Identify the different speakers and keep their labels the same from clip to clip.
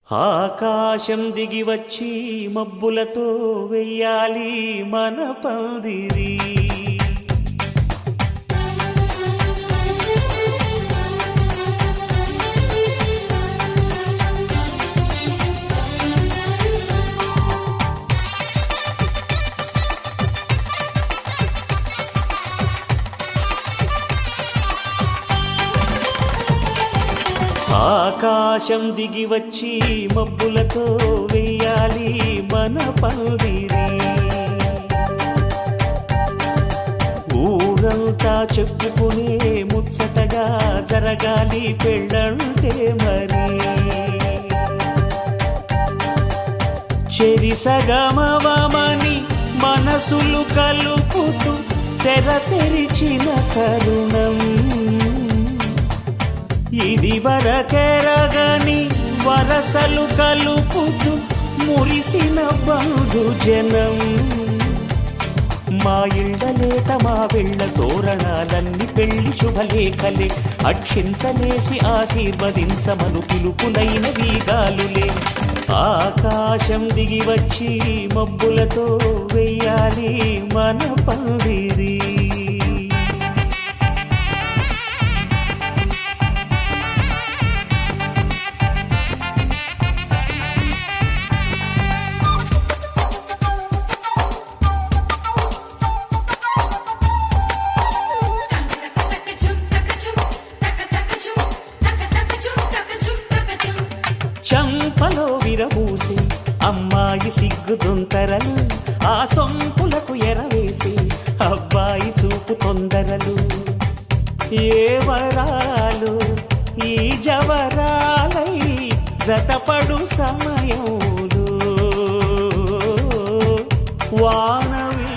Speaker 1: ఆకాశం దిగి వచ్చి మబ్బులతో వెయ్యాలి మన పందిరి. ఆకాశం దిగి వచ్చి మబ్బులతో వెయ్యాలి మన పందిరి. ఊరంతా చెప్పుకునే ముచ్చటగా జరగాలి పెళ్ళంటే మరి. చెరిసగమవమని మనసులు కలుపుతూ తెర తెరిచిన తరుణం ఇది వరకెరగని వరసలు కలుపుతూ మురిసిన బంధుజనం. మా ఇళ్ళలేత మా వెళ్ళ తోరణాలన్నీ పెళ్లి శుభలేఖలే. అక్షింతలేసి ఆశీర్వదించమను పిలుపులైన వీగాలులే. ఆకాశం దిగి వచ్చి మబ్బులతో వెయ్యాలి మన పందిరి. చంపలో విరబూసి అమ్మాయి సిగ్గుదొంతరలు, ఆ సొంపులకు ఎరవేసి అబ్బాయి చూపు తొందరలు. ఏ వరాలు ఈ జవరాలై జతపడు సమయంలో వానవి.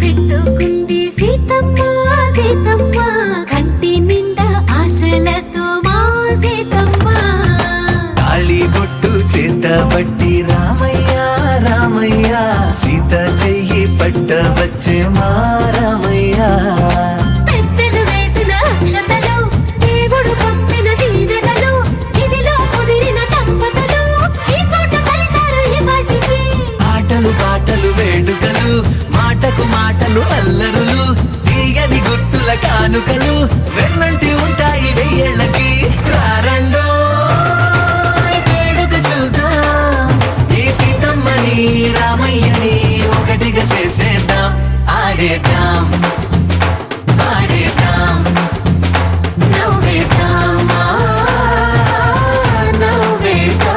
Speaker 2: పెట్టుకుంది సీతమ్మ సీతమ్మ, కంటి నిండా ఆశలతో మా సీతమ్మ.
Speaker 3: తాళి బొట్టు చేతబట్టి రామయ్య రామయ్య, సీత చెయ్యి పట్ట వచ్చే మా రామయ్య.
Speaker 2: పెద్దలు వేసిన అక్షతలు, దేవుడు పంపిన దీవెనలు, ఇవిలో కుదిరిన దంపతులు ఈ చోట కలిసారు ఈ పాటికి.
Speaker 3: ఆటలు పాటలు వేడుకలు, మాటకు మాటలు అల్లరులు, తీయని గుర్తుల కానుకలు వెన్నంటి ఉంటాయి వెయ్యేళ్ళకి. రారండో వేడుక చూద్దాం, ఈ సీతమ్మని రామయ్యని ఒకటిగా చేసేద్దాం. ఆడేద్దాం ఆడేద్దాం
Speaker 2: నవ్వేద్దాం నవ్వేద్దాం.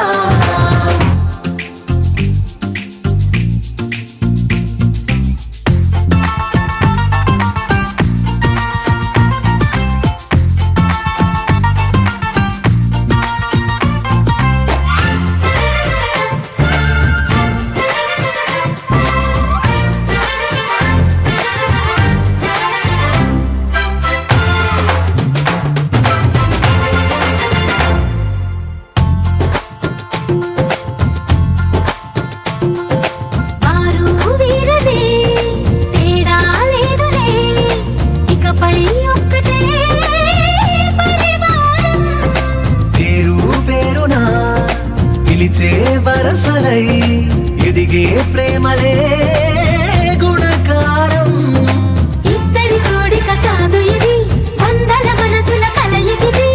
Speaker 3: వరసలై ఎదిగే ప్రేమలే గుణకారం.
Speaker 2: ఇద్దరి కోడిక కాదు ఇది, వందల మనసుల కలయికిది.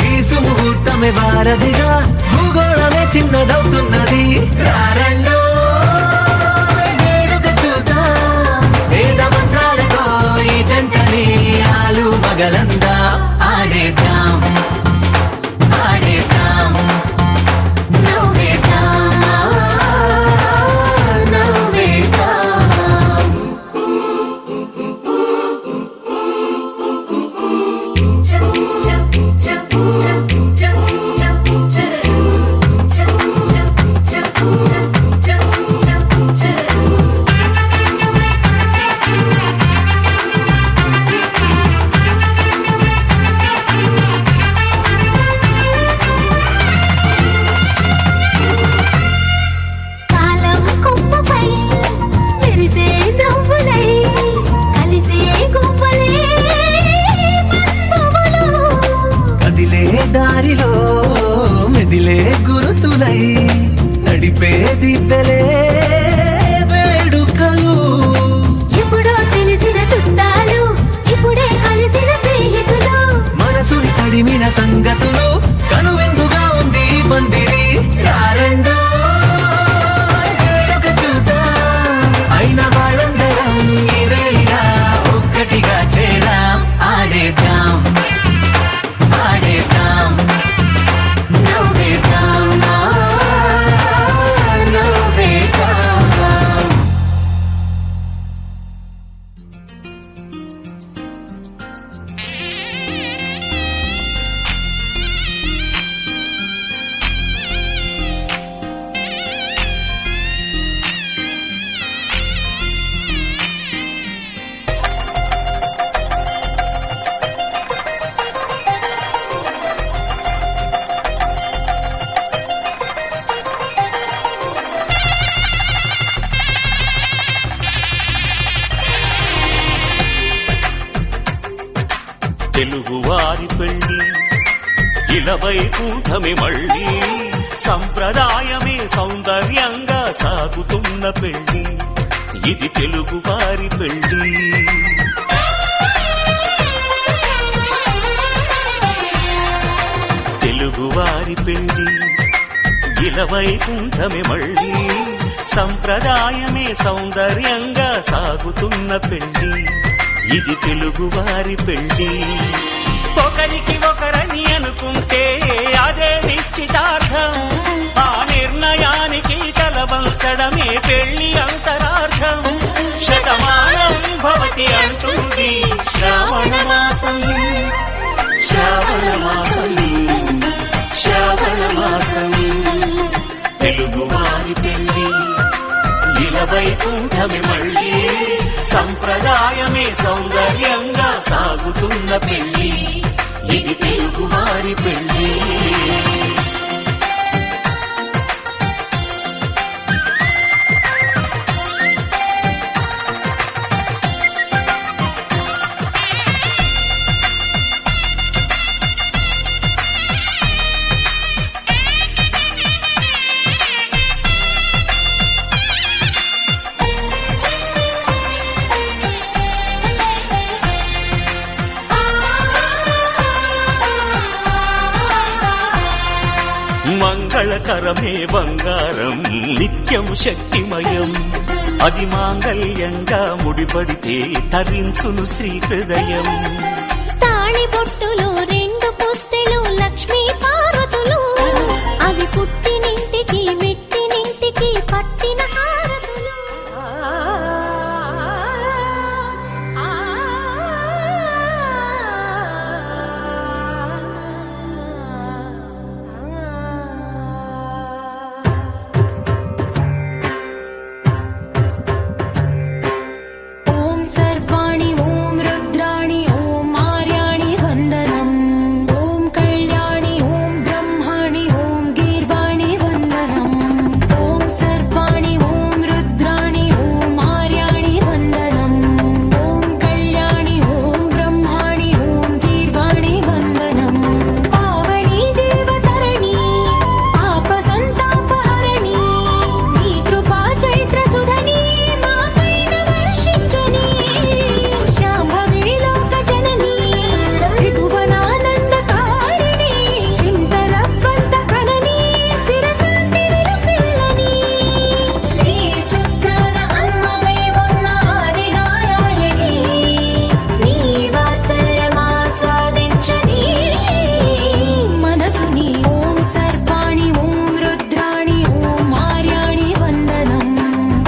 Speaker 3: ఈ సుముహూర్తమే వారధిగా, భూగోళమే చిన్నదవుతున్నది. రారండో వేడుక చూద్దాం, వేద మంత్రాలతో ఈ జంటని ఆలు మగలందా. ఆడేద్దాం ఆడేద్దాం నవ్వేద్దాం. నడిపే దివ్యలే వేడుకలు.
Speaker 2: ఎప్పుడో తెలిసిన చుట్టాలు ఇప్పుడే కలిసిన స్నేహితులు.
Speaker 3: మనసుని తడిమిన సంగతులు కనువిందుగా ఉంది ఈ పందిరి. రారండో వేడుక చూద్దాం, అయిన వాళ్ళందరం ఈ వేళ ఒక్కటిగా చేరాం. ఆడేద్దాం ఆడేద్దాం
Speaker 2: నవ్వేద్దాం, నవ్వేద్దాం.
Speaker 1: తెలుగువారి పెళ్లి ఇలవై కూటమి మళ్ళీ సంప్రదాయమే సౌందర్యంగా సాగుతున్న పెళ్లి ఇది తెలుగువారి పెళ్లి. తెలుగువారి పెళ్లి ఇలవై కూటమి మళ్ళీ సంప్రదాయమే సౌందర్యంగా సాగుతున్న పెళ్లి ఇది తెలుగువారి పెళ్లి. ఒకరికి ఒకరని అనుకుంటే అదే నిశ్చితార్థం. ఆ నిర్ణయానికి తలవంచడమే పెళ్లి అంతరార్థం. శతమానం భవతి అంటుంది శ్రావణ మాసం, శ్రావణ మాసం, శ్రావణ మాసం. తెలుగువారి పెళ్లి ఇలవై కూటమి మళ్ళీ సంప్రదాయమే సౌందర్యంగా సాగుతున్న పెళ్లి ఇది తెలుగువారి పెళ్లి. మంగళకరమే బంగారం నిత్యం శక్తిమయం. అది మాంగళ్యంగా ముడిపడితే తరించును స్త్రీ హృదయం.
Speaker 2: తాళి బొట్టులు రెండు పుస్తెలు లక్ష్మీ పార్వతులు అవి పుట్టినింటికి మెట్టినింటికి పట్టిన హారతులు. ఓం సర్వాణి ఓం రుద్రాణి ఓం ఆర్యాణి వందనం. ఓం కళ్యాణి ఓం బ్రహ్మాణి ఓం గీర్వాణి వందనం. ఓం సర్వాణి ఓం రుద్రాణి ఓం ఆర్యాణి వందనం. ఓం కళ్యాణి ఓం బ్రహ్మాణి ఓం గీర్వాణి వందనం. పావని జీవతరణి పాప సంతాపహరణి నీ కృపా చైత్ర సుధని మాపైన వర్షించని. శాంభవి లోక జనని త్రిభువనానందకారిణి చింతన స్వంత కనని చిరశాంతి విలసిల్లని. శ్రీ చక్రాన అమ్మవై ఉన్న ఆదినారాయణి నీ వాత్సల్యమాస్వాదించని మనసుని. ఓం సర్వాణి ఓం రుద్రాణి ఓం ఆర్యాణి వందనం.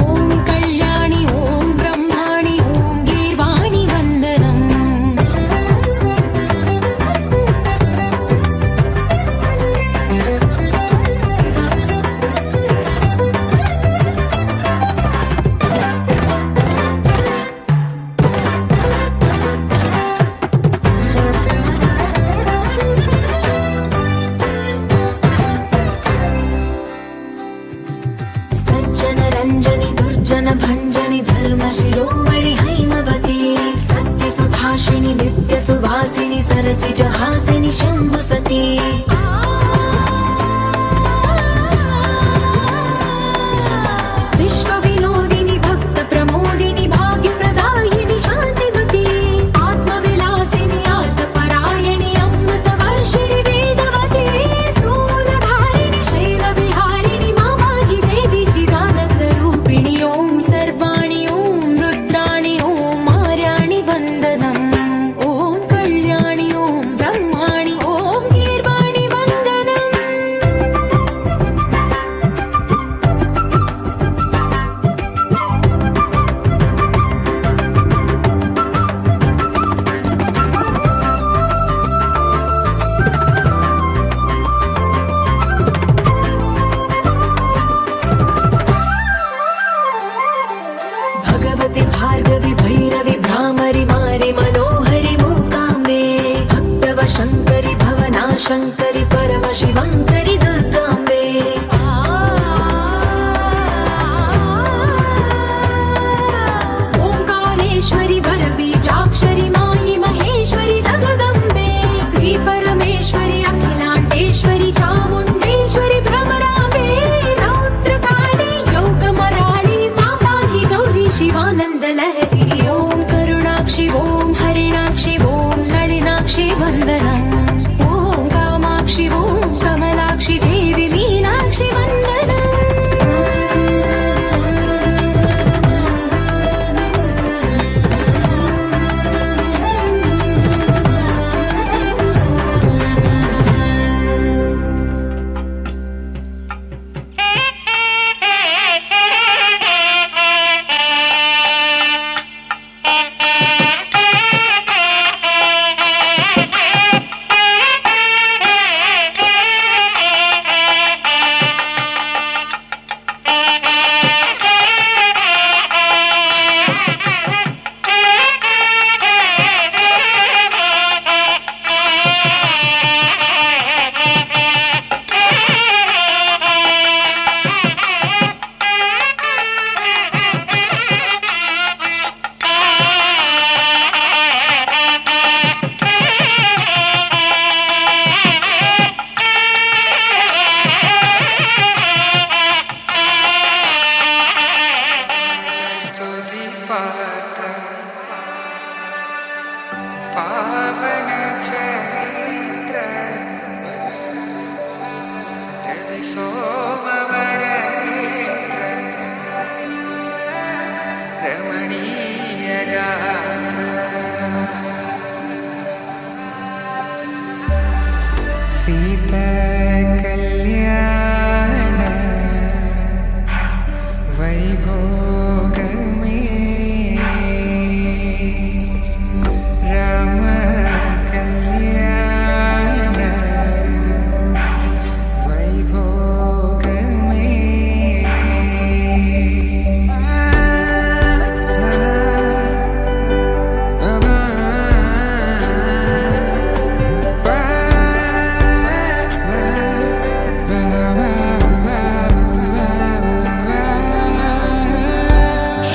Speaker 2: ఓం కళ్యాణి ఓం బ్రహ్మాణి ఓం గీర్వాణి వందనం. సజ్జన రంజని దుర్జన భంజని ధర్మ శిరోమణి హైమవతి సత్య సుభాషిణి నిత్య సువాసిని సరసిజ హాసిని శంభు సతీ.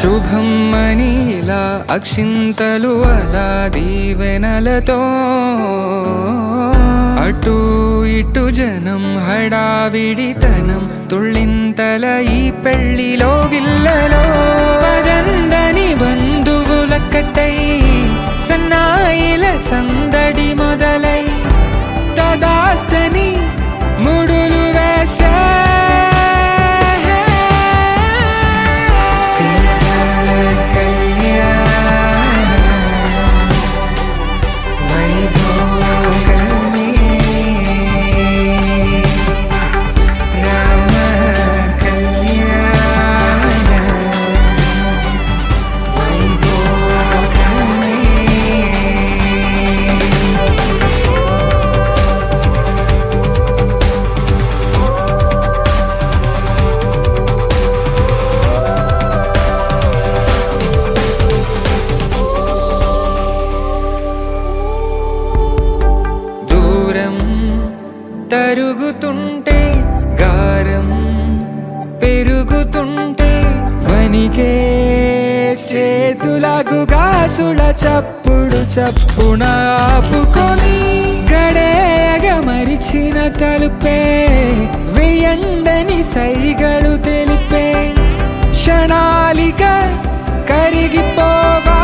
Speaker 4: శుభం అని ఇలా అక్షింతలు అలా దీవెనలతో అటు ఇటు జనం హడావిడితనం తుళ్ళింతల ఈ పెళ్లిలో గిల్లలో పదందని బంధువులక్కటై సన్నాయిల సందడి మొదలై తదాస్తని ముడులు వేసే తరుగుతుంటే గారం పెరుగుతుంటే వనికే చేతులకు గాసుల చప్పుడు చప్పున ఆపుకొని గడేగ మరిచిన తలుపే వేయండని సైగడు తెలిపే క్షణాలిక కరిగిపోవా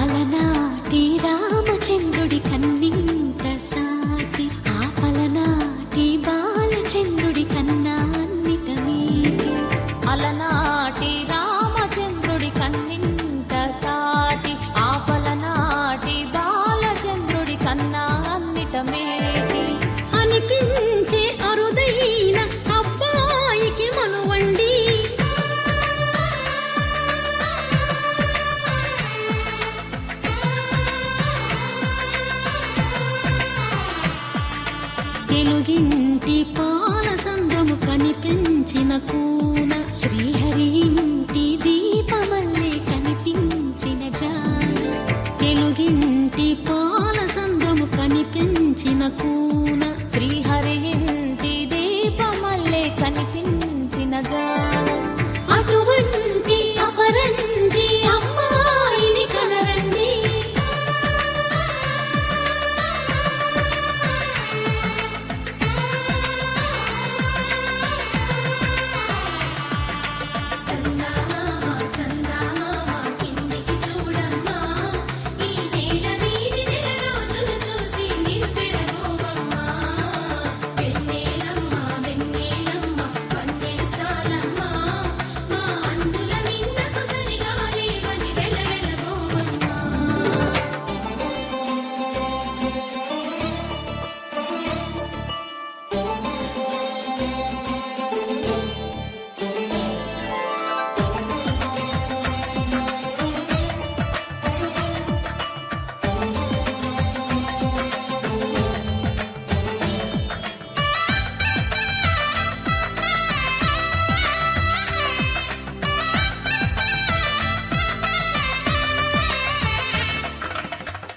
Speaker 2: అలనాటి రామచంద్రుడి కన్నింత సాటి ఆపలనాటి బాలచంద్రుడి కన్నా అన్నిట మీటి
Speaker 5: అలనాటి రామచంద్రుడి కన్నింత సాటి ఆపలనాటి బాలచంద్రుడి కన్నా అన్నిట మేటి
Speaker 2: అనిపించే అరుదైన అబ్బాయికి మనువండి తెలుగింటి పాల సంద్రము కనిపించిన కూన శ్రీహరి ఇంటి దీపమల్లే కనిపించిన జాన తెలుగింటి పాల సంద్రము కనిపించిన కూన
Speaker 5: శ్రీహరి ఇంటి దీపమల్లే కనిపించిన జానం
Speaker 2: అటువంటి అపరంజి అమ్మాయిని కనరండి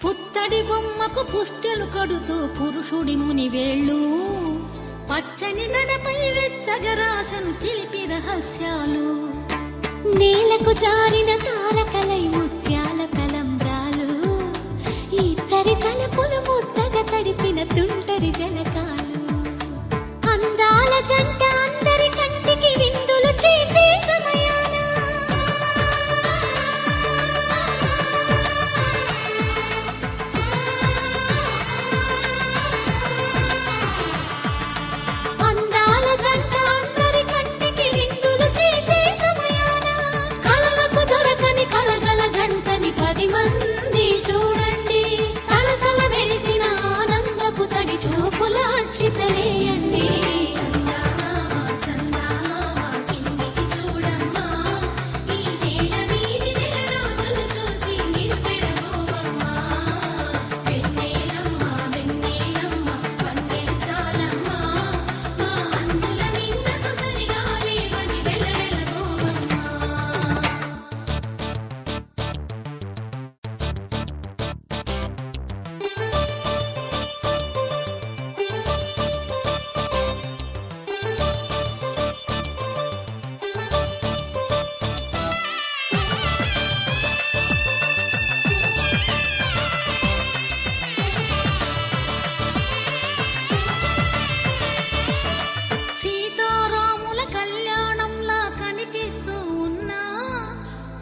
Speaker 2: పుస్తడి బొమ్మకు పుస్తెలు కడుతూ పురుషుడి ముని వేళ్ళు పచ్చని నడపై వెచ్చగరాసను చిలిపి రహస్యాలు.
Speaker 5: నేలకు జారిన తారకలై ముత్యాల తలంబ్రాలు, ఇద్దరి తలపులు ముద్దగా తడిపిన తుంటరి జలకాలు. అందాల జంట అందరి కంటికి విందులు చేసే సమయాన అందాల జంట అందరి కంటికి విందులు చేసే సమయాన కలలకు దొరకని కలగల జంటని 10 మంది చూడండి. తలతల మెరిసిన ఆనందపు తడి చూపుల అచ్చితలేయండి.
Speaker 2: సీతారాముల కళ్యాణంలా కనిపిస్తూ ఉన్నా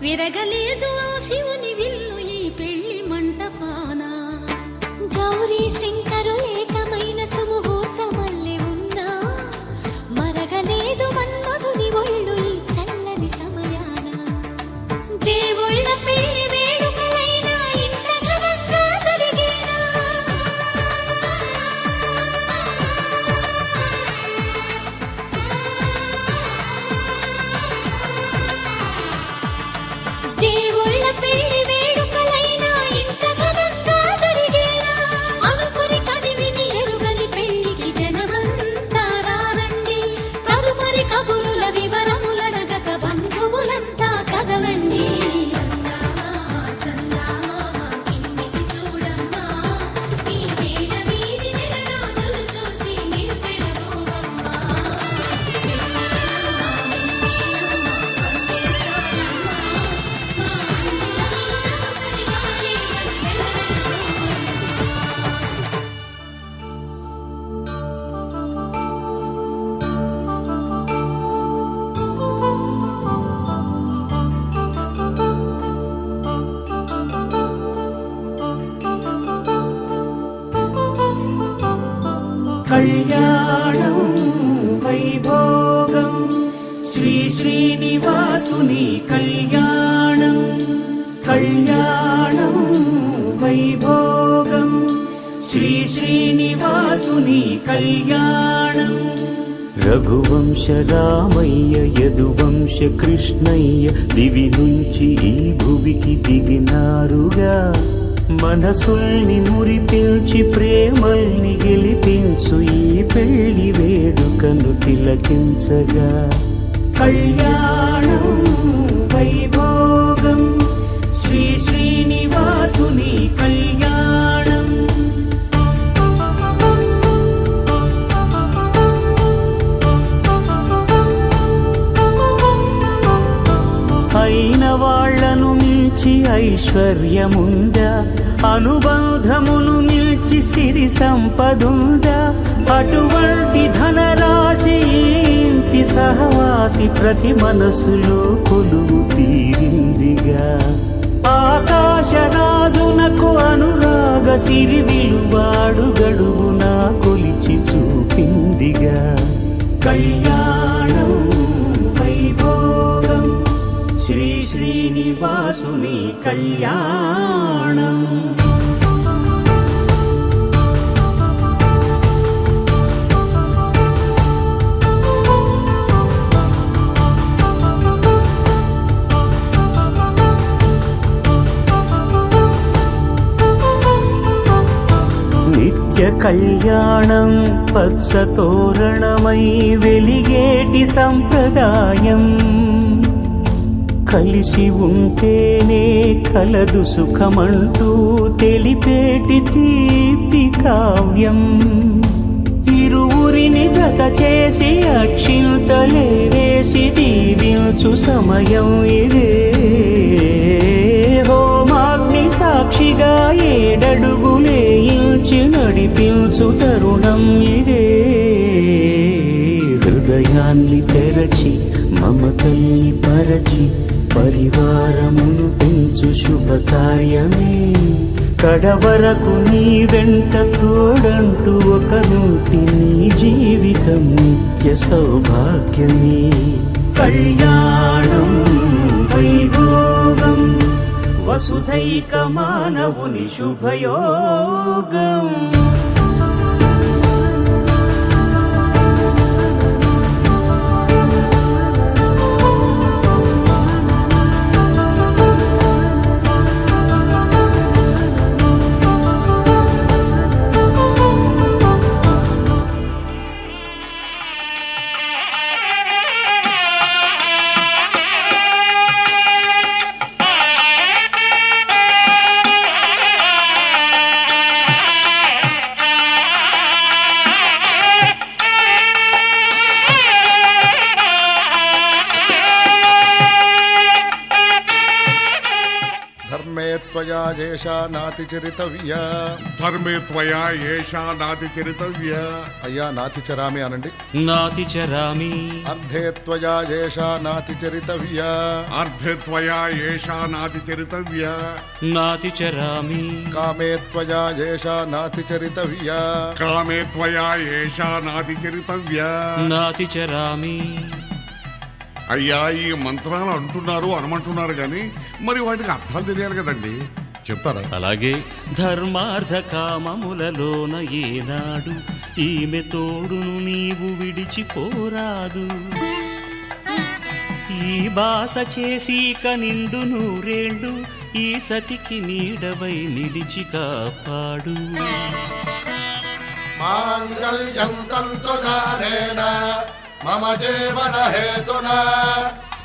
Speaker 2: విరగలేదు ఆ శివుని విల్లు ఈ పెళ్లి మంటపాన.
Speaker 5: గౌరీ శంకరు ఏకమైన సుముహూర్తమల్లె ఉన్నా మరగలేదు మన్మధుని ఒళ్ళు ఈ చల్లని సమయాన. దేవుళ్ళ పెళ్లి వేడుకలైనా ఇంత ఘనంగా జరిగేనా? దేవుళ్ళ పెళ్లి వేడుకలైనా ఇంత ఘనంగా జరిగేనా? అనుకుని కదివిని ఎరుగని పెళ్లికి జనమంతా రారండి. తదుపరి కబురుల వివరములడగక బంధువులంతా కదలండి.
Speaker 1: కళ్యాణం వైభోగం శ్రీ శ్రీనివాసుని కళ్యాణం. కళ్యాణం వైభోగం శ్రీ శ్రీనివాసుని కళ్యాణం. రఘువంశ రామయ్య యదువంశ కృష్ణయ్య దివి నుంచి ఈ భువికి దిగినారుగా. మనసుల్ని మురిపించి ప్రేమల్ని గెలిపించు ఈ పెళ్లి వేడుకను తిలకించగా. కళ్యాణం వైభోగం శ్రీ శ్రీనివాసుని కళ్యాణం. అయిన వాళ్లను మించి ఐశ్వర్యముందా, అనుబంధమును మిల్చి సిరి సంపదుందా? అటువంటి ధనరాశి ఇంటి సహవాసి ప్రతి మనసులో కొలువు తీరిందిగా. ఆకాశరాజునకు అనురాగ సిరి విలువాడు గడువునా కొలిచి చూపిందిగా. కళ్యాణం వైభోగం శ్రీ శ్రీనివాసుని కళ్యాణం. నిత్య కళ్యాణం పచ్చ తోరణమై వెలిగేటి సంప్రదాయం. కలిసి ఉంటేనే కలదు సుఖమంటూ తెలిపేటి తీపి కావ్యం. ఇరువురిని జత చేసి అక్షింతలే వేసి దీవించు సమయం ఇదే. హోమాగ్ని సాక్షిగా ఏడడుగులే ఇంచి నడిపించు తరుణం ఇదే. హృదయాన్ని తెరచి మమతల్ని పరచి పరివారమును పెంచు శుభకార్యమే. కడవరకు నీ వెంట తోడంటూ ఒకరుంటి నీ జీవితం నిత్య సౌభాగ్యమే. కళ్యాణం వైభోగం వసుధైక మానవుని శుభయోగం.
Speaker 6: त्वया येषा नातिचरितव्या
Speaker 7: ధర్మే త్వయా ఏషా నాతి చరితవ్య.
Speaker 6: అయ్యా నాతిచరామి అనండి.
Speaker 1: నాతిచరామి.
Speaker 6: అర్ధే త్వయా येषा నాతిచరితవ్యా
Speaker 7: అర్ధే త్వయా ఏషా నాతి చరితవ్య.
Speaker 1: నాతిచరామి.
Speaker 6: కామే త్వయా येषा నాతిచరితవ్యా
Speaker 7: కామే త్వయా ఏషా నాతి చరితవ్య.
Speaker 1: నాతిచరామి.
Speaker 7: అయ్యా ఈ మంత్రాలు అంటున్నారు అనమంటున్నారు కానీ మరి వాటికి అర్థాలు తెలియాలి కదండి, చెప్తారా?
Speaker 1: అలాగే ధర్మార్థ కామములలోన ఏనాడు ఈమె తోడును నీవు విడిచిపోరాదు. ఈ బాస చేసి నిండు నూరేళ్ళు ఈ సతికి నీడవై నిలిచి కాపాడు.
Speaker 6: మాంగళ్యం తంతునానేన మమ జీవన హేతునా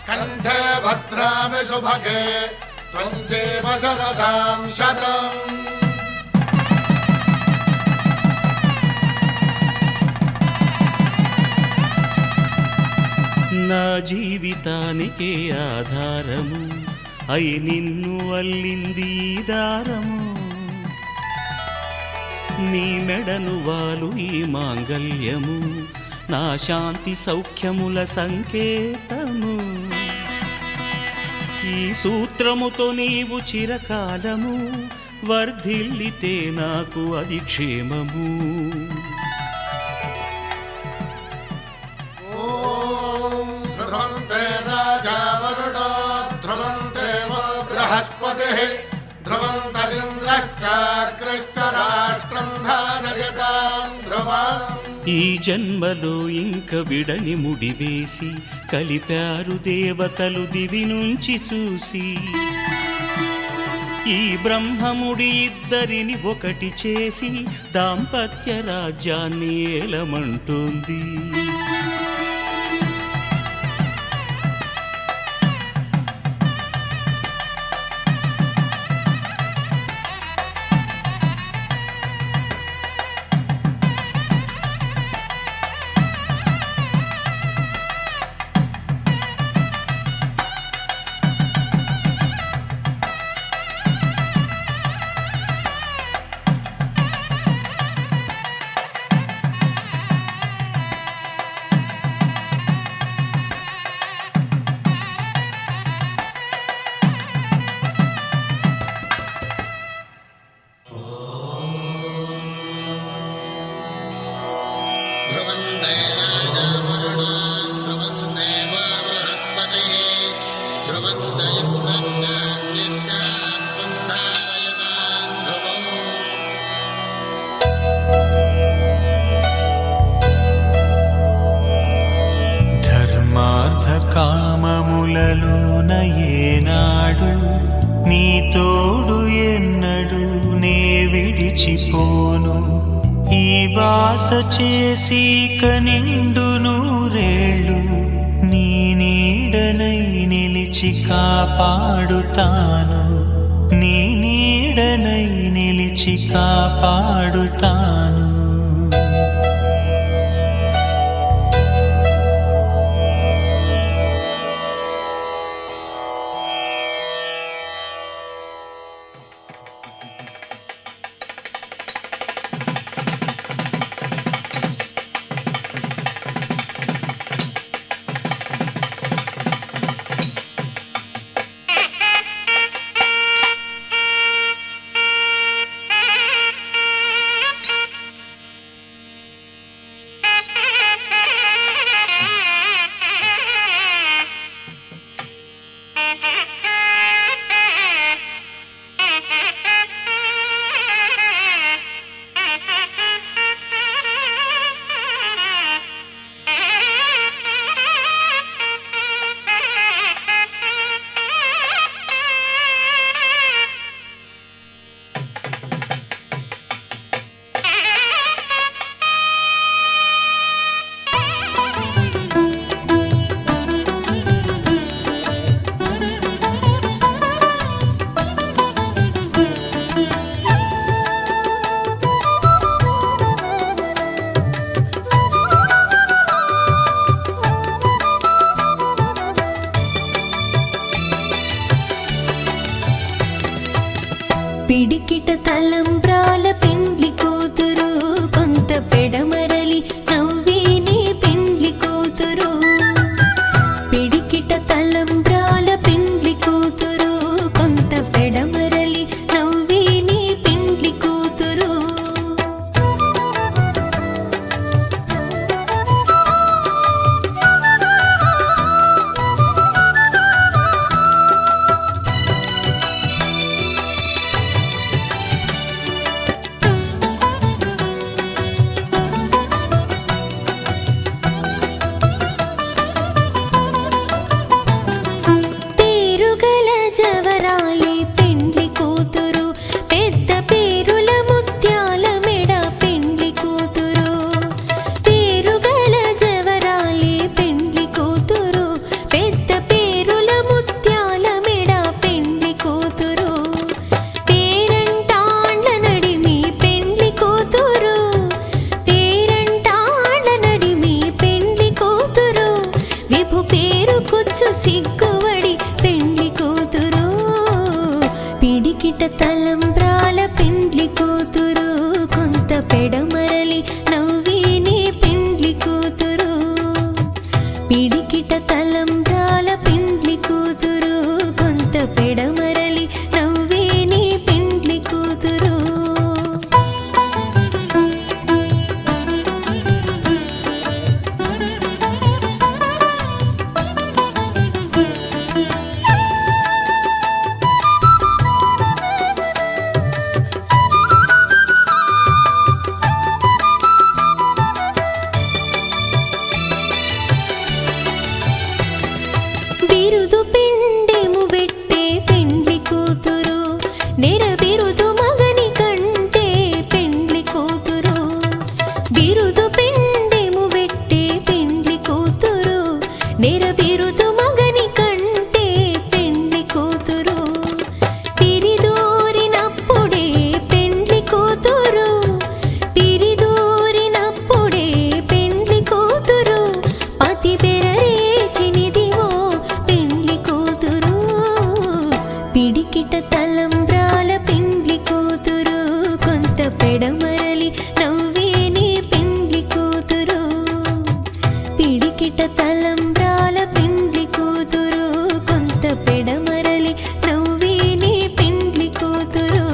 Speaker 6: కంఠే భద్రామి శుభగే త్వం జీవ శరదాం శతం.
Speaker 1: నా జీవితానికే ఆధారము అయి నిన్ను అల్లింది దారము. నీ మెడను వాలు ఈ మాంగల్యము నా శాంతి సౌఖ్యముల సంకేతము. ఈ సూత్రముతో నీవు చిరకాలము వర్ధిల్లితే నాకు అది క్షేమము.
Speaker 6: ఓం ధ్రువంతే రాజా వరుణో ధ్రువంతే బృహస్పతిః ధ్రువంతరింద్రశ్చాగ్రశ్చ రాష్ట్రం ధారయతాం ధ్రువం.
Speaker 1: ఈ జన్మలో ఇంక విడని ముడివేసి కలిపారు దేవతలు దివి నుంచి చూసి. ఈ బ్రహ్మముడి ఇద్దరిని ఒకటి చేసి దాంపత్య రాజ్యాన్ని ఏలమంటోంది.
Speaker 8: ధర్మార్థ కామములలోన ఏనాడు నీ తోడు ఎన్నడు నే విడిచిపోను. ఈ బాస చేసి నిండు నూరేళ్ళు నీ నీడనై నిలిచి కాపాడుతాను. నీ నీడనై నిలిచి కాపాడుతాను.
Speaker 5: మరలి నవ్వే నీ పెండ్లి కూతురు పిడికిట తలంబ్రాల పెండ్లి కూతురు కొంత పెడమరలి నవ్వే నీ పెండ్లి కూతురు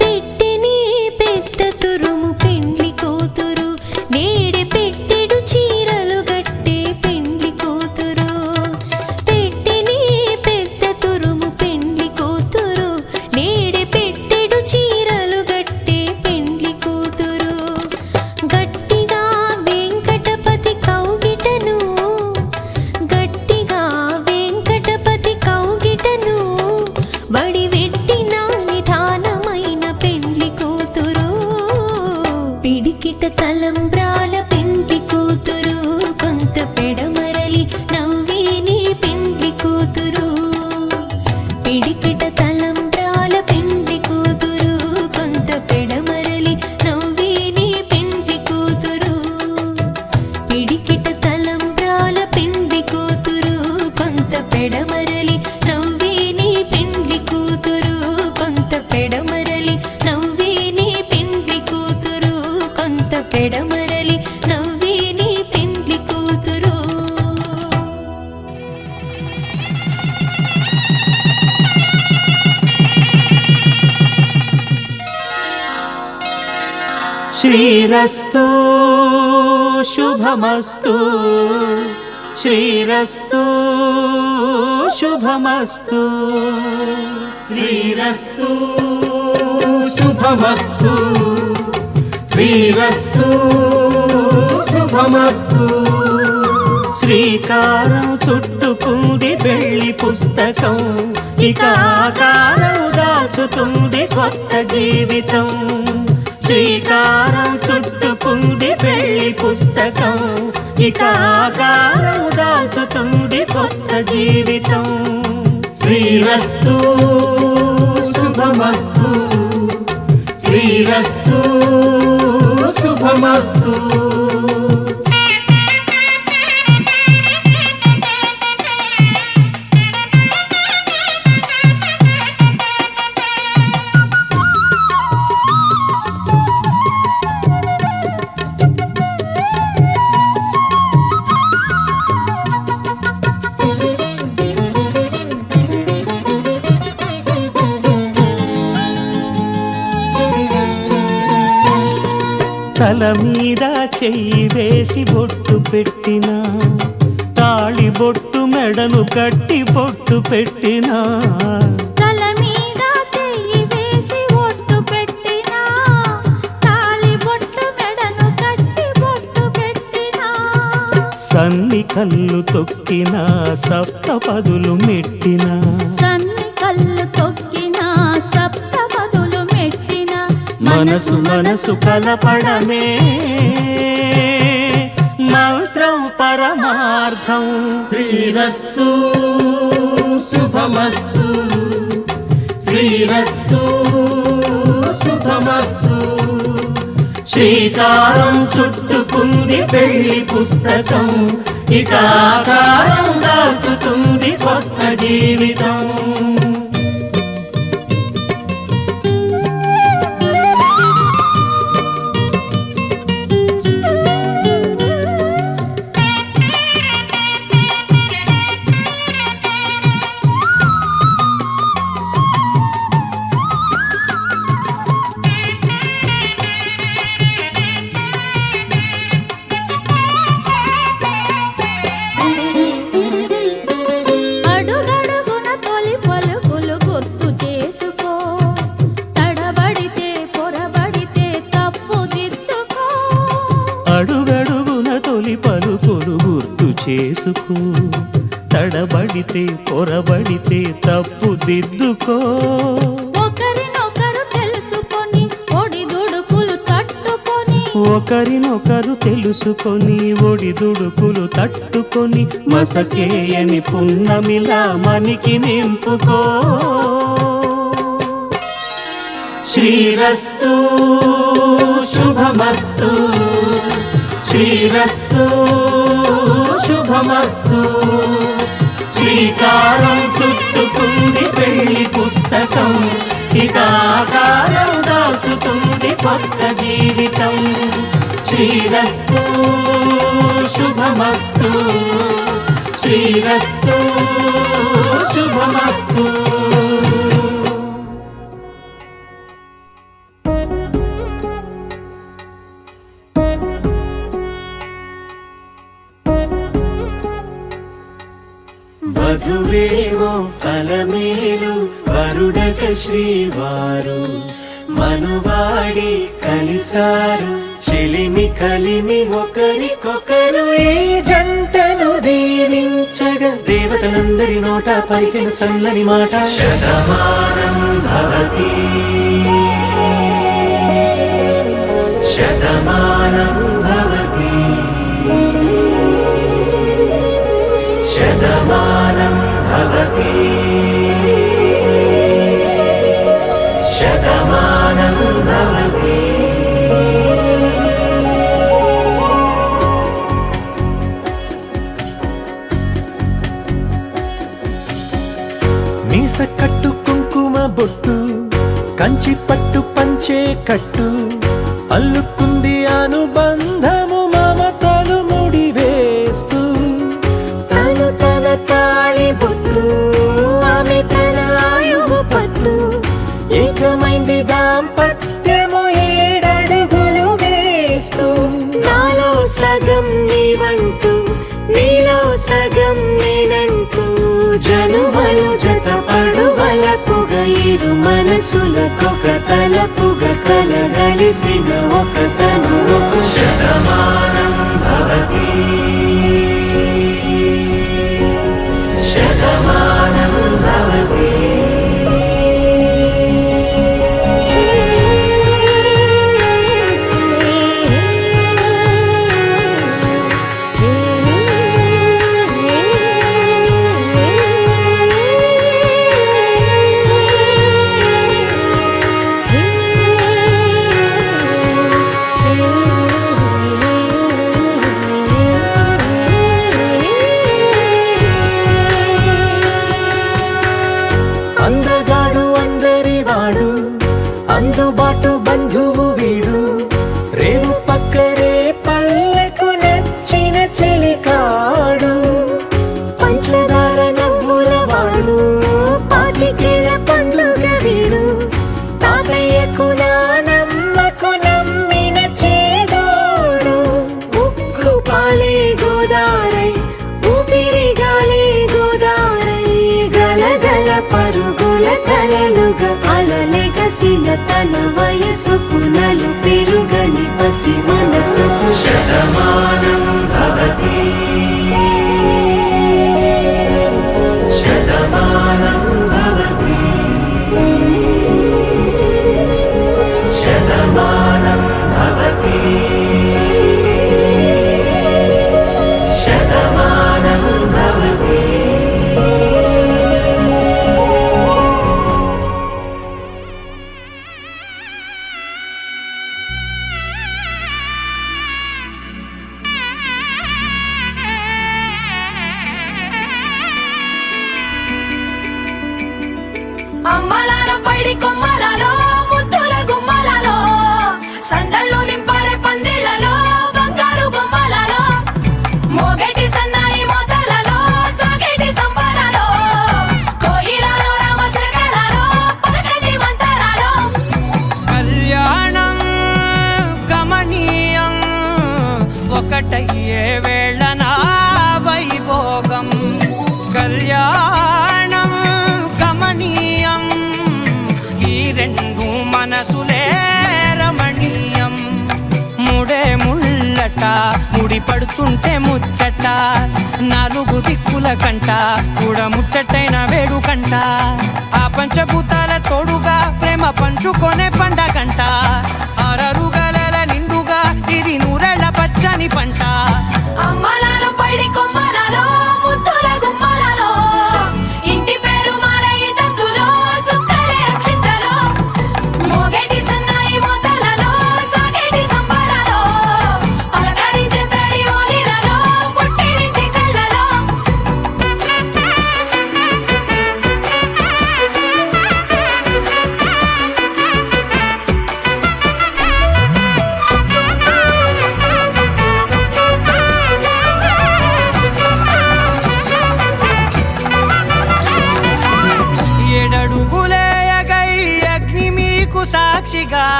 Speaker 5: పెట్టెని పెద్ద తురుము పెండ్లి కూతురు నేడే పెట్టెడు చీరలు గట్టే పెండ్లి కూతురు పెట్టెని పెద్ద తురుము పెండ్లి కూతురు నేడే పెట్టెడు చీరలు గట్టే పెండ్లి కూతురు గట్టిగా వెంకటపతి కౌగిటను గట్టిగా వెంకటపతి కౌగిటను బడి వెట్టిన నిధానమైన పెండ్లి కూతురు పిడికిట తలంబ్రాల పెండ్లి కూతురు కొంత పెడమరలి నవ్వే నీ పెండ్లి కూతురు పిడికిట తలంబ్రాల పెండ్లి కూతురు కొంత పెడమరలి నవ్వే నీ పెండ్లి కూతురు పిడికిట తలంబ్రాల పెండ్లి కూతురు కొంత పెడమరలి నవ్వే నీ పెండ్లి కూతురు కొంత పెడమరలి నవ్వే నీ పెండ్లి కూతురు కొంత పెడమరలి నవ్వే నీ పెండ్లి కూతురు
Speaker 1: శ్రీరస్తు శుభమస్తు శ్రీరస్తు శుభమస్తు
Speaker 6: శ్రీరస్తు శుభమస్తు శ్రీరస్తు శుభమస్తు
Speaker 1: శ్రీకారం చుట్టుకుంది పెళ్లి పుస్తకం ఇక ఆకారం దాచుతుంది కొత్త జీవితం శ్రీకారం చుట్టుకుంది పెళ్లి పుస్తకం ఇక ఆకారం దాచుతుంది కొత్త జీవితం
Speaker 6: శ్రీరస్తు శుభమస్తు శ్రీరస్తు శుభమస్తు
Speaker 1: తల మీద చెయ్యి వేసి బొట్టు పెట్టినా తాళి బొట్టు మెడలు కట్టి బొట్టు పెట్టినా
Speaker 5: తల మీద చెయ్యి వేసి ఒట్టు పెట్టినా తాళి బొట్టు మెడను కట్టి బొట్టు పెట్టినా
Speaker 1: సన్ని కళ్ళు తొక్కినా సప్త పదులు మెట్టినా
Speaker 5: సన్ని కళ్ళు తొక్కినా సప్త పదులు మెట్టినా
Speaker 1: మనసు మనసు కలపడమే మంత్రం పరమార్థం
Speaker 6: శ్రీరస్తు శుభమస్తు శ్రీరస్తు శుభమస్తు
Speaker 1: శ్రీకారం చుట్టుకుంది పెళ్లి పుస్తకం ఇక ఆకారం దాచుతుంది కొత్త జీవితం
Speaker 5: అడుగడుగున తొలి పలుకులు గుర్తు చేసుకో తడబడితే పొరబడితే తప్పు దిద్దుకో
Speaker 1: అడుగడుగున తొలి పలుకులు గుర్తు చేసుకో తడబడితే పొరబడితే తప్పు దిద్దుకో
Speaker 5: ఒకరినొకరు తెలుసుకొని ఒడిదుడుకులు తట్టుకొని
Speaker 1: ఒకరినొకరు తెలుసుకొని ఒడిదుడుకులు తట్టుకొని మసకేయని పున్నమిలా మనికి నింపుకో. శ్రీరస్తు శుభమస్తు, శ్రీరస్తు శుభమస్తు. శ్రీకారం చుట్టుకుంది పెళ్లి పుస్తకం, ఇక ఆకారం దాచుతుంది కొత్త జీవితం. శ్రీరస్తు శుభమస్తు, శ్రీరస్తు శుభమస్తు.
Speaker 3: వధువేమో అలమేలు వరుడక శ్రీవారు, మనువాడి కలిసారు చెలిమి కలిమి ఒకరికొకరు. ఈ జంటను దీవించగా దేవతలందరి నోట పలికిన చల్లని మాట. శతమానం భవతి శతమానం భవతి శతమానం భవతి శతమానం భవతి. మీస కట్టు కుంకుమ బొట్టు కంచి పట్టు పంచే కట్టు అల్లుకుంది అనుబంధము మమతలు ముడివేస్తూ. తను తన తాళి బొట్టు ఆమె తన ఆయువు పట్టు, ఏకమైంది దాంపత్యము 7 అడుగులు వేస్తూ. నాలో సగం నీవంటూ నీలో సగం నేనంటూ జనుమలు జత పడువలపుగ 7 మనసులకొక తలపుగ కలగలిసిన ఒక తను ఒక. శతమానం భవతి శతమానం భవతి. అందగాడు అందరి వాడు అందుబాటు బంధువు వీడు, రేవు పక్కరే పల్లెకు నచ్చిన చెలికాడు. పంచదార నవ్వుల వాడు పాతికేళ్ల పండుగ వీడు, తాతయ్యకు నానమ్మకు నమ్మిన చేదోడు. ఉక్కు పాలే గోదారై ఊపిరిగాలే గోదారై గలగల పరుగుల కలలుగా అలలెగసిన తన వయసుకు నలు పెరుగని పసి మనసుకు. శతమానం భవతి శతమానం భవతి శతమానం భవతి శతమానం భవతి.
Speaker 2: అమ్మలాల పైడి కొమ్మలలో ముద్దుల గుమ్మలలో సందళ్ళు నింపారే పందిళ్లలో బంగారు బొమ్మలలో మోగేటి సన్నాయి మోతలలో సాగేటి సంబరాలో కోయిలలో రామశకలలో పలకటి మంతరాలో.
Speaker 4: కళ్యాణం గమనీయం ఒకటయ్యే వేళ నా వైభోగం. కళ్యాణం గమనీయం ఈ 2 మనసులే రమణీయం. ముడే ముళ్ళట ముడి పడుతుంటే ముచ్చట 4 దిక్కుల కంట చూడ ముచ్చటైన వేడుకంట. ఆ పంచభూతాల తోడుగా ప్రేమ పంచుకొనే పండగంట. 6 గలల నిండుగా ఈ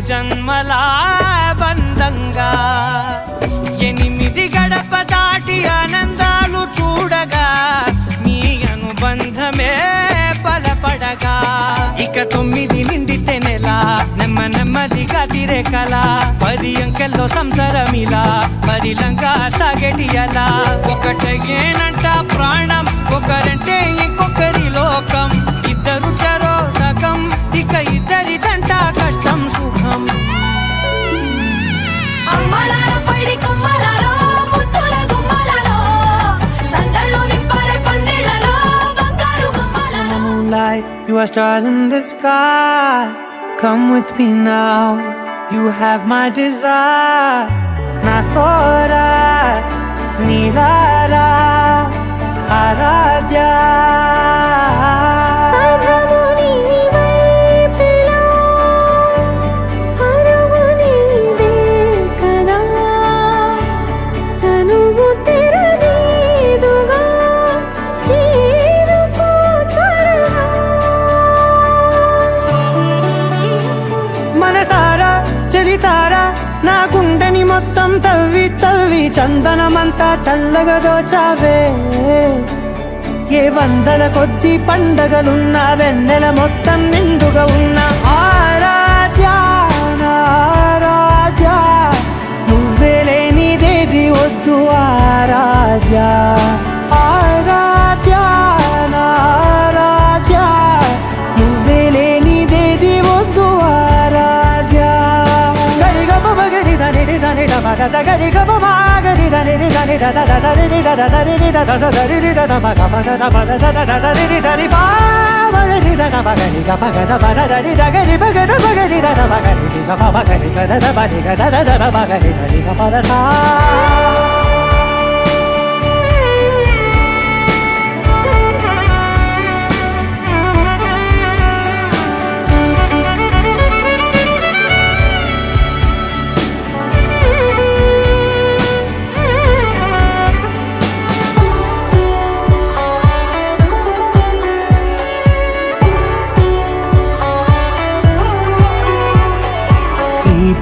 Speaker 4: జన్మల బంధంగా 8 గడప దాటి ఆనందాలు చూడగా మీ అనుబంధమే బలపడగా ఇక 9 నిండితే నెల నెమ్మదిగా తిరే కల 10 అంకెల్లో సంసారమిలా పరిలంగా సాగటి అలా ఒకటేనంట ప్రాణం ఒకరంటే ఇంకొకరి లోకం ఇద్దరు చరో సగం ఇక ఇద్దరిదంట కష్టం సుఖం
Speaker 2: అమ్మలాల పైడి కొమ్మలలో ముత్తుల గుమ్మలలో సందళ్ళు నింపారే పందిళ్ళలో బంగారు బొమ్మలలో
Speaker 4: moonlight, you are stars in the sky. Come with me now, you have my desire. Na tora, nilara, aradya. మనసారా చలితారా నా గుండెని మొత్తం తవ్వి చందనమంతా చల్లగా దోచావే ఏ వందల కొద్ది పండగలున్నా వెన్నెల మొత్తం నిండుగా ఉన్న ఆరాధ్య ఆరాధ్య నువ్వే లేనిదేది వద్దు ఆరాధ్య ఆరాధ్య ఆరాధ్య నువ్వే లేనిదేది వద్దు ఆరాధ్య గరిగ బగరి దని దని మగ గరి గ మగరి దని దని దద దరి దద దరి దద దరి దద మగ మగ దద దద దరి దరి బా మగరి దద మగరి గ మగ దద దరి దగరి మగ మగరి దద మగరి గ మగరి దద బరి గ దద దద మగరి దరి గ మద సా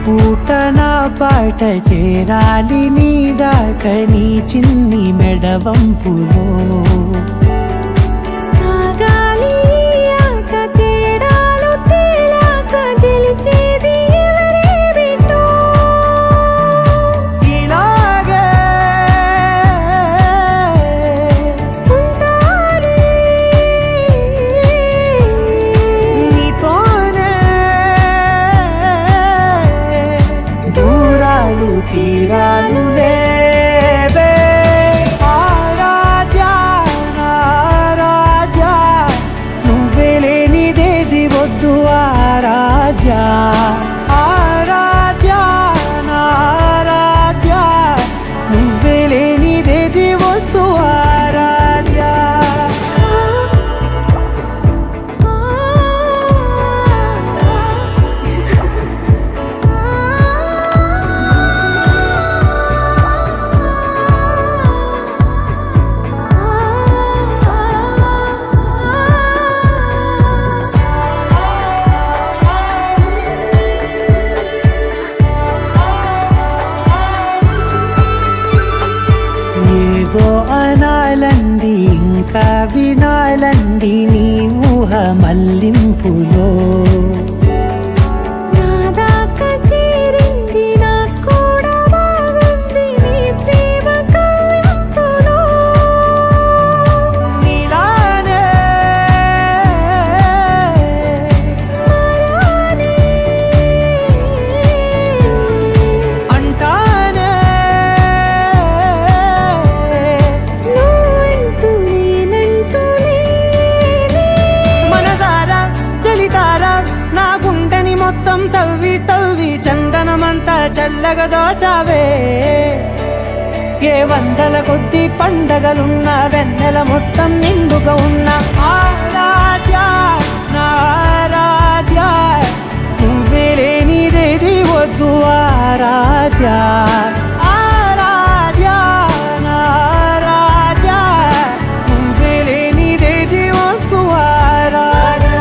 Speaker 4: పూట నా పాట చేరాలి నీ దాకా నీ చిన్ని మెడవంపులో
Speaker 2: సాగాలి ఆట తేడాలు తేలాక గెలిచేది ఎవరే బిడ్డో
Speaker 4: ఇలాగే
Speaker 2: ఉంటాలి
Speaker 4: నీతోనే దూరాలు తీరాలు లేవే ఆరాధ్య ఆరాధ్య నువ్వే లేనిదేది వద్దు ఆరాధ్య ఆరాధ్య ఆరాధ్య నువ్వే లేనిదేది వద్దు ఆరాధ్య ఏదో అనాలండి ఇంకా వినాలండి నీ ఊహ మల్లింపులో
Speaker 2: నా దాకా చేరింది నాకు కూడా బాగుంది నీ ప్రేమ కవ్వింపులో
Speaker 4: నీలానే
Speaker 2: మరానే
Speaker 4: అంటానే
Speaker 2: నువ్వంటూ నేనంటూ లేనే
Speaker 4: మనసారా చలితారా నా గుండెని మొత్తం తవ్వి చందనమంతా చల్లగా దోచావే ఏ వందల కొద్ది పండగలున్న వెన్నెల మొత్తం నిండుగా ఉన్న ఆరాధ్య నా ఆరాధ్య నువ్వే లేనిదేది వద్దు ఆరాధ్య ఆరాధ్య నా ఆరాధ్య నువ్వే లేనిదేది వద్దు ఆరాధ్య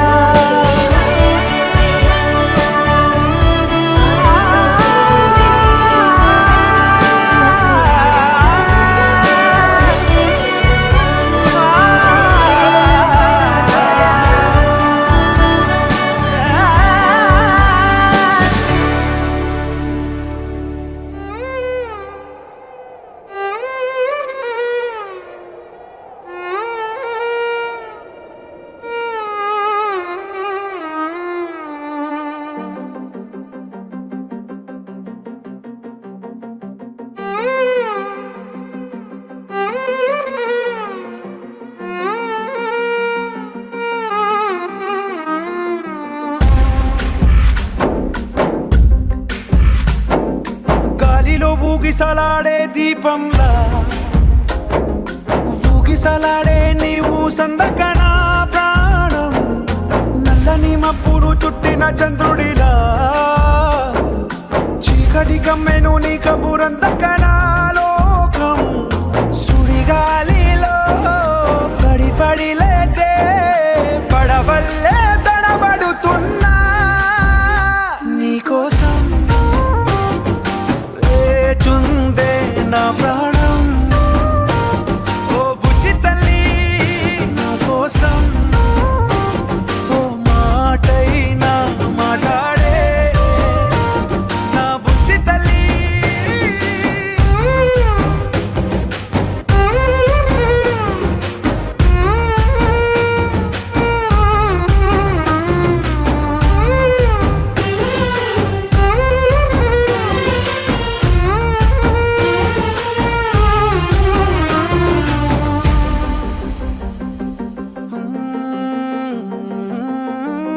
Speaker 4: ఊగిసలాడే దీపంలా ఊగిసలాడే నీవు సందకనా ప్రాణం నల్లని మబ్బులు చుట్టిన చంద్రుడిలా చీకటి కమ్మెను నీ కబురందకనా లోకం సుడిగాలిలో పడి పడి లేచే పడవల్లే తడబడుతున్నా నీకోసం వేచుందే నా ప్రాణం ఓ బుజ్జి తల్లి నా కోసం ఓ మాటైనా మాట్లాడే నా బుజ్జి తల్లి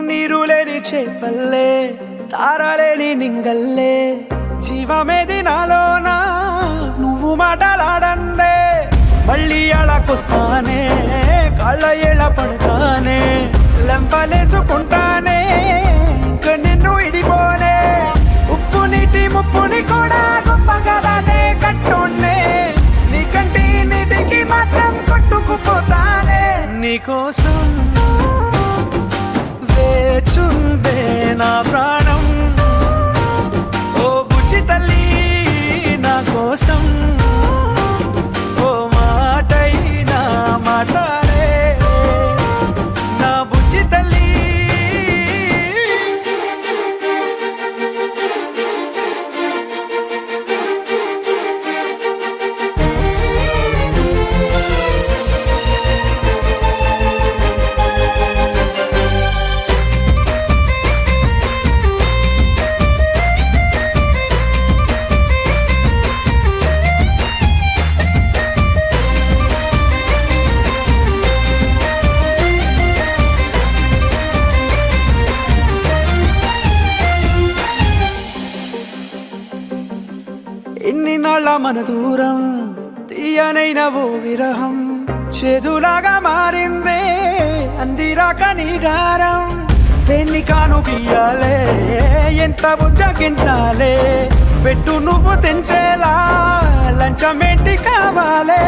Speaker 4: నీరు లేని చేపల్లే తారలేని నింగల్లే జీవమేది నాలోనా నువ్వు మాటలాడందే మళ్ళీ అళకొస్తానే కాళ్ళ ఏళ్ళ పడతానే లెంపలేసుకుంటానే ఇంక నిన్ను ఇడిపోనే ఉప్పు నీటి ముప్పుని కూడా గొప్పగా దాటే కట్టున్నే నీ కంటి నీటికి మాత్రం కొట్టుకుపోతానే నీకోసం వేచుందే నా ప్రాణం ఓ బుజ్జి తల్లి నా కోసం ఓ మాటైనా మాట్లాడే నా బుజ్జి తల్లి ఎన్ని నాళ్ళ మన దూరం తీయనైన ఓ విరహం చేదులాగా మారిందే అందిరాక నీగారం దేన్ని కాను గీయాలే ఎంత బుజ్జగించాలే పెట్టు నువ్వు తెంచేలా లంచమేంటి కావాలే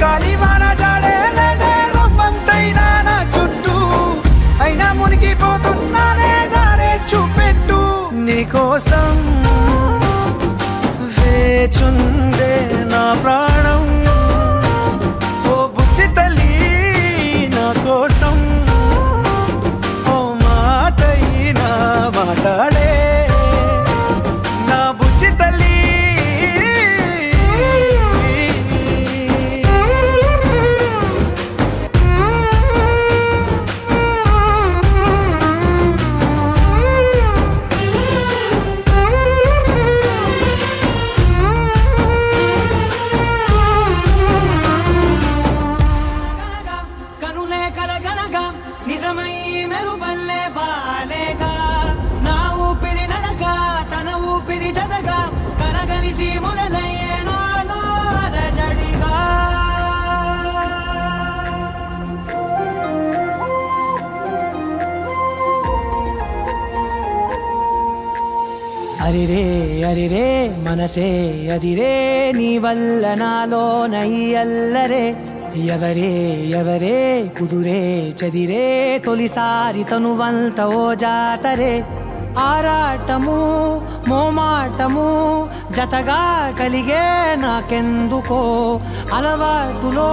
Speaker 4: కాలివాన జాడేలేదే రవ్వంతైనా నా చుట్టూ అయినా మునిగిపోతున్నానే దారే చూపెట్టు నీకోసం వేచుందే నా ప్రాణం ఓ బుజ్జి తల్లి నా కోసం ఓ మాటైనా మాట్లాడే నా బుజ్జి తల్లి
Speaker 3: కనులే కలగనగా నిజమై మెరుపల్లే వాలేగా నా ఊపిరి నడక తన ఊపిరి జతగా కలగలిసి మొదలయ్యే నాలో అలజడిగా
Speaker 4: అరిరే అరిరే మనసే అదిరే నీ వల్ల నాలో నై అల్లరే ఎవరే ఎవరే కుదురే చదిరే తొలిసారి తనువంత ఓ జాతరే ఆరాటము మోమాటము జతగా కలిగే నాకెందుకో అలవాటులో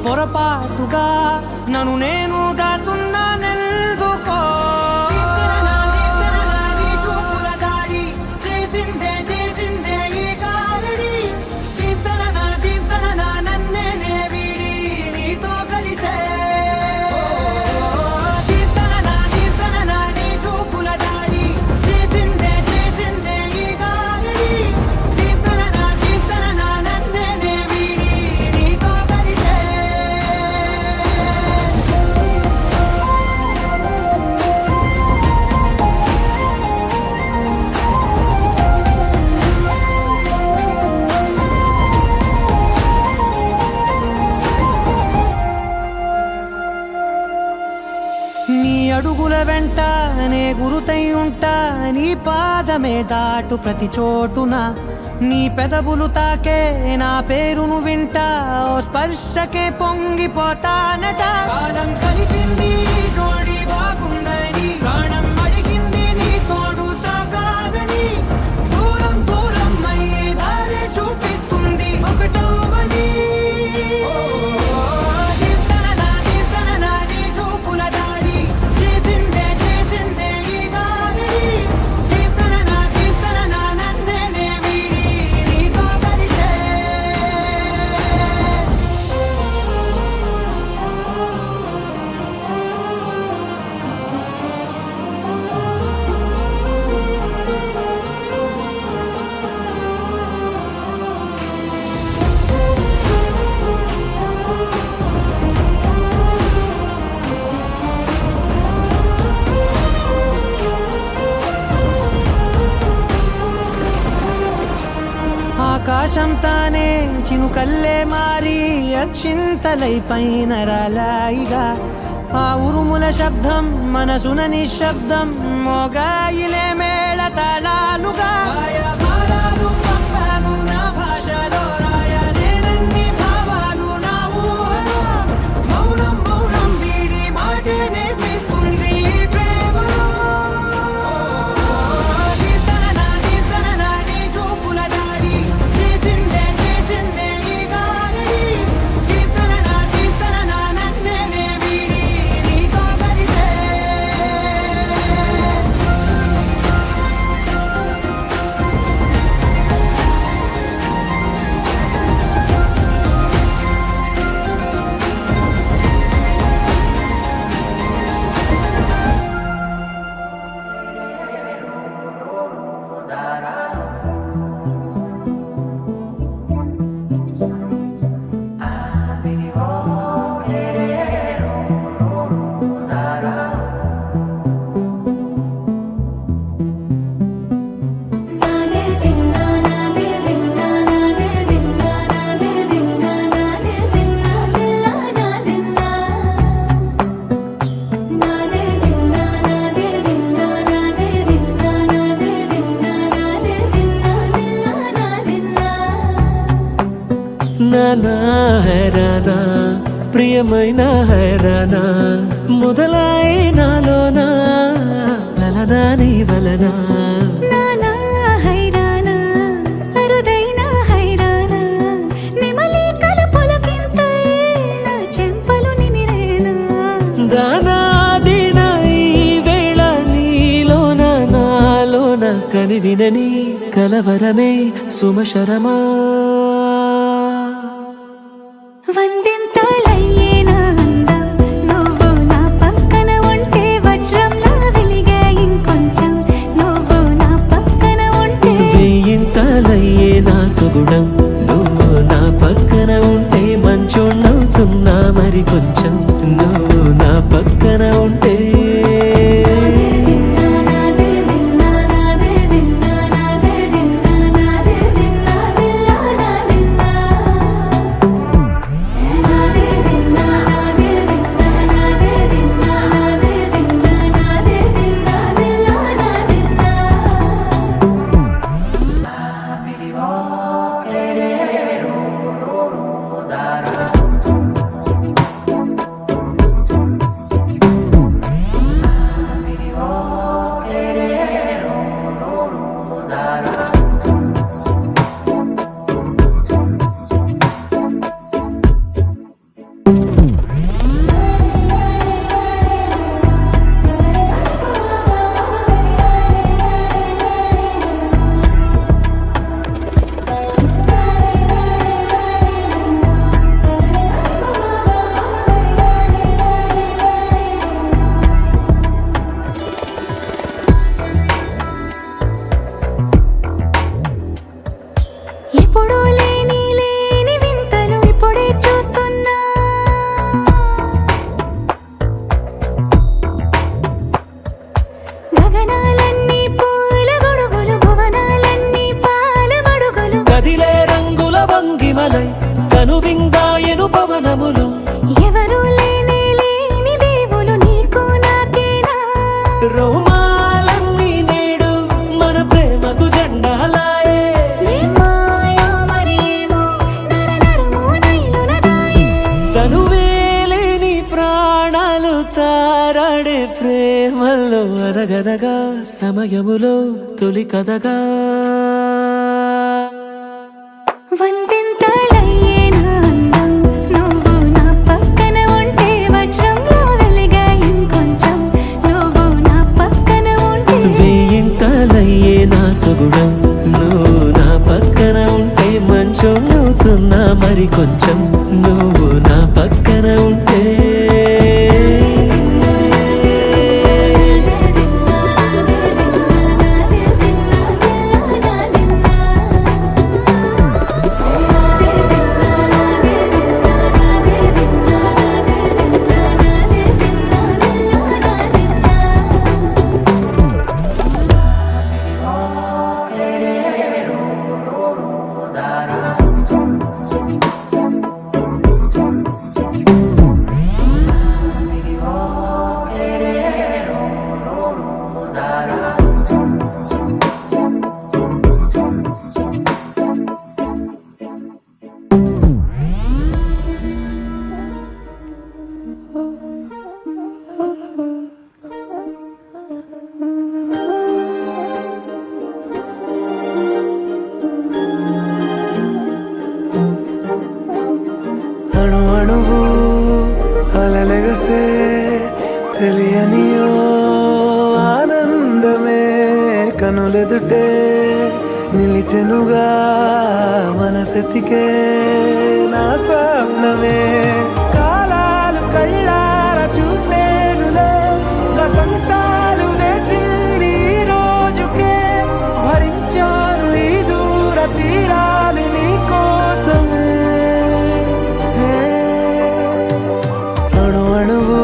Speaker 4: పొరపాటుగా నన్ను నేను దాస్తున్నా నెల్దుకో అడుగుల వెంట నే గురుతై ఉంటా నీ పాదమే దాటు ప్రతి చోటున నీ పెదవులు తాకే నా పేరును వింటా ఓ స్పర్శకే పొంగిపోతానట
Speaker 3: కాలం కలిపింది జోడి బాగుందని ప్రాణం అడిగింది నీ తోడు సాగాలని దూరం దూరం అయ్యే దారి చూపిస్తుంది ఒకటవని దీప్తన నీ చూపుల దారి చేసిందే ఈ దారి దీప్తన నన్నే వీడి నీతో కలిసే
Speaker 4: ఆకాశం తానే చినుకల్లే మారి అక్షింతలై పైన రాలాయిగా ఆ ఉరుముల శబ్దం మనసున నిశ్శబ్దం మోగాయిలే మేళ తాళాలుగా
Speaker 3: భారాలు పంపాను నా భాషలో రాయలేనన్ని భావాలు నా ఊహలో మౌనం వీడి మాటే నేర్పిస్తుంది ప్రేమలో దీప్తన నీ చూపుల దాడి చేసిందే ఈ గారి దీప్తన నన్నే వీడి నీతో కలిసే
Speaker 2: నాదే దిన్నా నాదే దిన్నా నాదే దిన్నా నాదే దిన్నా నాదే దిన్నా దిల్లా నాదిన్నా నాదే దిన్నా నాదే దిన్నా నాదే దిన్నా నాదే దిన్నా నాదే దిన్నా దిల్లా నాదిన్నా
Speaker 1: నానా హైరానా ప్రియమైన హైరానా మొదలై నాలోనా వలనా నీ వలనా
Speaker 2: నానా హైరానా అరుదైన హైరానా నిమలి కలుపులకింతై నా చెంపలు నిమిరేనా
Speaker 1: దానాదిన ఈ వేళ నీలోన నాలోన కనివినని కలవరమే సుమశరమా
Speaker 2: వందింతలయ్యేనా అందం నువ్వు నా పక్కన ఉంటే వజ్రంలా వెలిగే ఇంకొంచెం నువ్వు నా పక్కన ఉంటే
Speaker 1: వేయింతలయ్యే నా సుగుణం నువ్వు నా పక్కన ఉంటే మంచోళ్ళవుతున్నా మరి కొంచెం నువ్వు నా పక్కన ఉంటే
Speaker 2: నాదే దిన్నా నాదే దిన్నా నాదే దిన్నా నాదే దిన్నా దిల్లా నాదిన్నా నాదే దిన్నా నాదే దిన్నా నాదే దిన్నా నాదే దిన్నా నాదే దిన్నా దిల్లా నాదిన్నా
Speaker 1: క్షణాలు తారాడే ప్రేమల్లో అరగరగా సమయములో తొలి కథగా
Speaker 2: వందింతలయ్యే నా అందం నువ్వు నా పక్కన ఉంటే వజ్రంలో వెలిగా ఇంకొంచెం నువ్వు నా పక్కన ఉంటే
Speaker 1: వేయింతలయ్యే నా సుగుణం నువ్వు నా పక్కన ఉంటే మంచం అవుతున్నా మరి కొంచెం నువ్వు నా పక్కన ఉంటే
Speaker 4: అణు అణువు అలలెగసే తెలియనియో ఆనందమే కనులెదుటే నిలిచెనుగా మనసెతికే నా స్వప్నమే కాలాలు కళ్ళార చూసేనులే వసంతాలు వేచింది ఈ రోజుకే భరించాను ఈ దూర తీరాలు నీ కోసమే అణు అణువు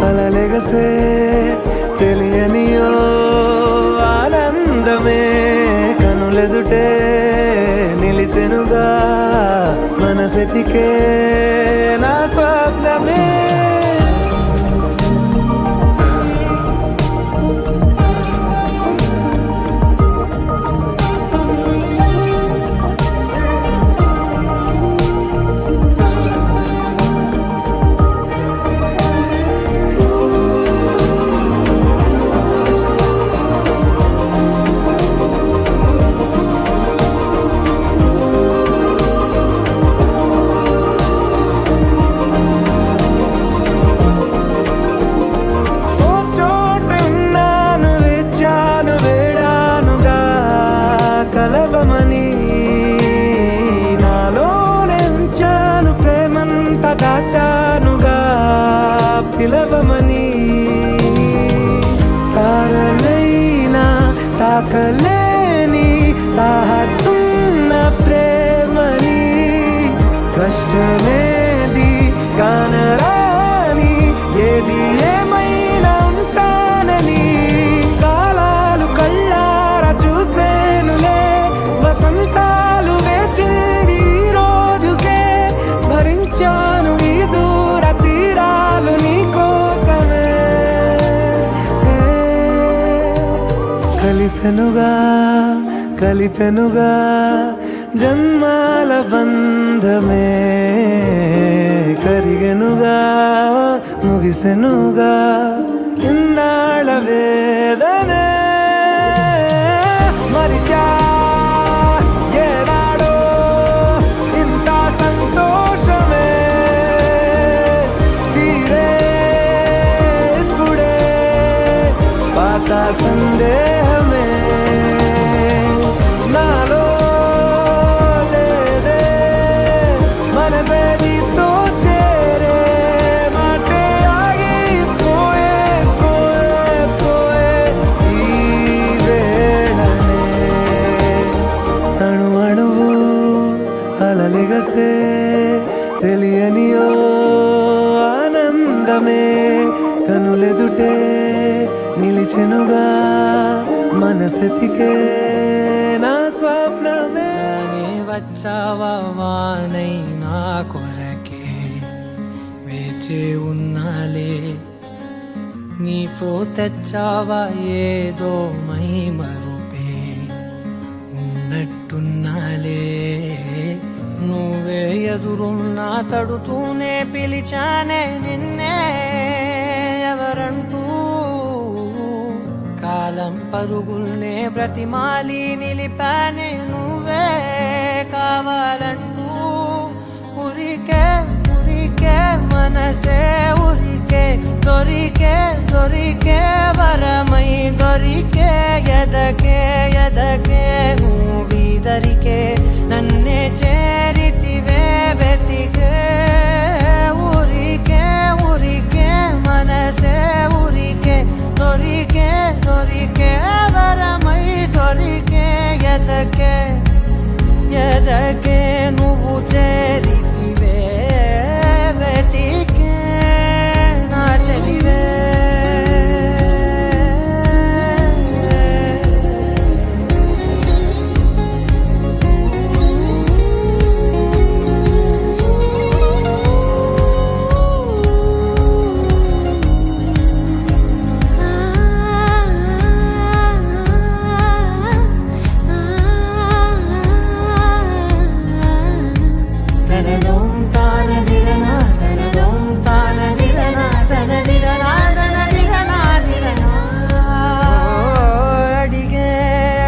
Speaker 4: అలలెగసే తెలియనియో ఆనందమే కనులెదుటే నిలిచెనుగా మనసెతికే నా స్వప్నమే దాచానుగా పిలవమని తారలైనా తాకలేని తాహతున్న ప్రేమని కష్టమేది కానరాని ఏది ఏమైనా ఉంటానని కాలాలు కళ్ళార చూసేనులే వసంతాలు వేచింది ఈ రోజుకే భరించాను ఈ దూర తీరాలు నీ కోసమే కలిసెనుగా కలిపెనుగా జన్మాల బంధమే కరిగెనుగా ముగిసెనుగా ఇన్నాళ్ళ వేదనే మరిచా ఏనాడో ఇంత సంతోషమే తీరే ఇప్పుడే పాత సందేహమే నాలో లేదే మనసే నీతో చేరే మాటే ఆగిపోయే పోయే పోయే ఈ వేళనే అణు అణువు అలలెగసే తెలియనియో ఆనందమే కనులెదుటే నిలిచెనుగా మనసెతికే నా స్వప్నమే వచ్చావా వానై నా కొరకే వేచే ఉన్నాలే నీతో తెచ్చావా ఏదో మై మరుపే ఉన్నట్టున్నాలే నువ్వే ఎదురున్నా తడుతూనే పిలిచానే నిన్నే పరుగుల్నే బ్రతిమాలి నిలిపానే నువ్వే కావాలంటూ ఉరికే ఉరికే మనసే ఉరికే దొరికే దొరికే వరమై దొరికే ఎదకే ఎదకే నువ్వీదరికే నన్నే చేరితివే వెతికే ఊరికే ఊరికే మనసే ఊరికే దొరికే దొరికే వరమై దొరికే ఎదకే ఎదకే నువ్వు చేరితివే వెతికే నా చెలివే అడిగే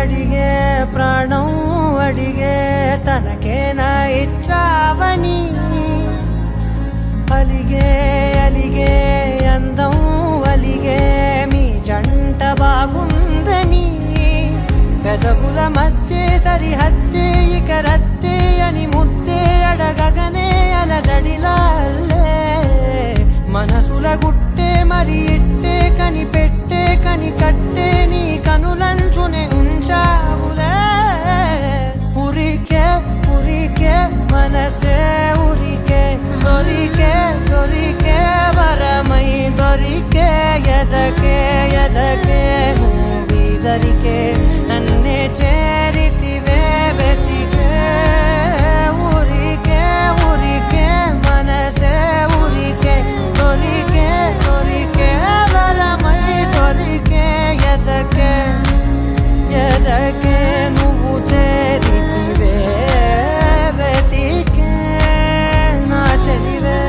Speaker 4: అడిగే ప్రాణం అడిగే తనకేనా ఇచ్చావని అలిగే అలిగే అందం అలిగే మీ జంట బాగుందని పెదవుల మధ్య సరిహద్దే ఇక రద్దే అని ముద్దే అడగగనే అలజడిలాలే మనసుల గుట్టే మరి ఇట్టే కని పెట్టే కని కట్టే నీ కనులంచునే ఉంచావులే ఉరికే ఉరికే మనసే ఉరికే దొరికే దొరికే వరమై దొరికే ఎదకే ఎదకే నువ్వీదరికే నన్నే చేరితివే వెతికే ఊరికే ఊరికే మనసే ఊరికే దొరికే దొరికే వరమై దొరికే ఎదకే ఎదకే నువ్వు చేరితివే వెతికే నా చెలివే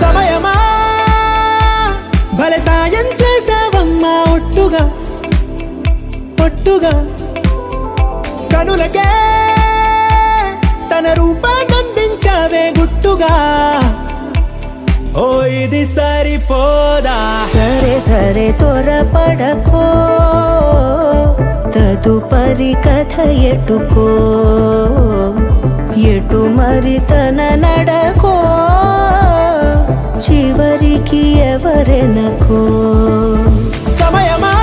Speaker 4: సమయమా భలే సాయం చేసావమ్మా ఒట్టుగా ఒట్టుగా కనులకే తన రూపాన్నందించావే గుట్టుగా ఓ ఇది సరిపోదా
Speaker 2: సరే సరే త్వరపడకో తదుపరి కథ ఎటుకో ఎటు మరి తన నడకో చివరికి ఎవరెనకో
Speaker 4: సమయమా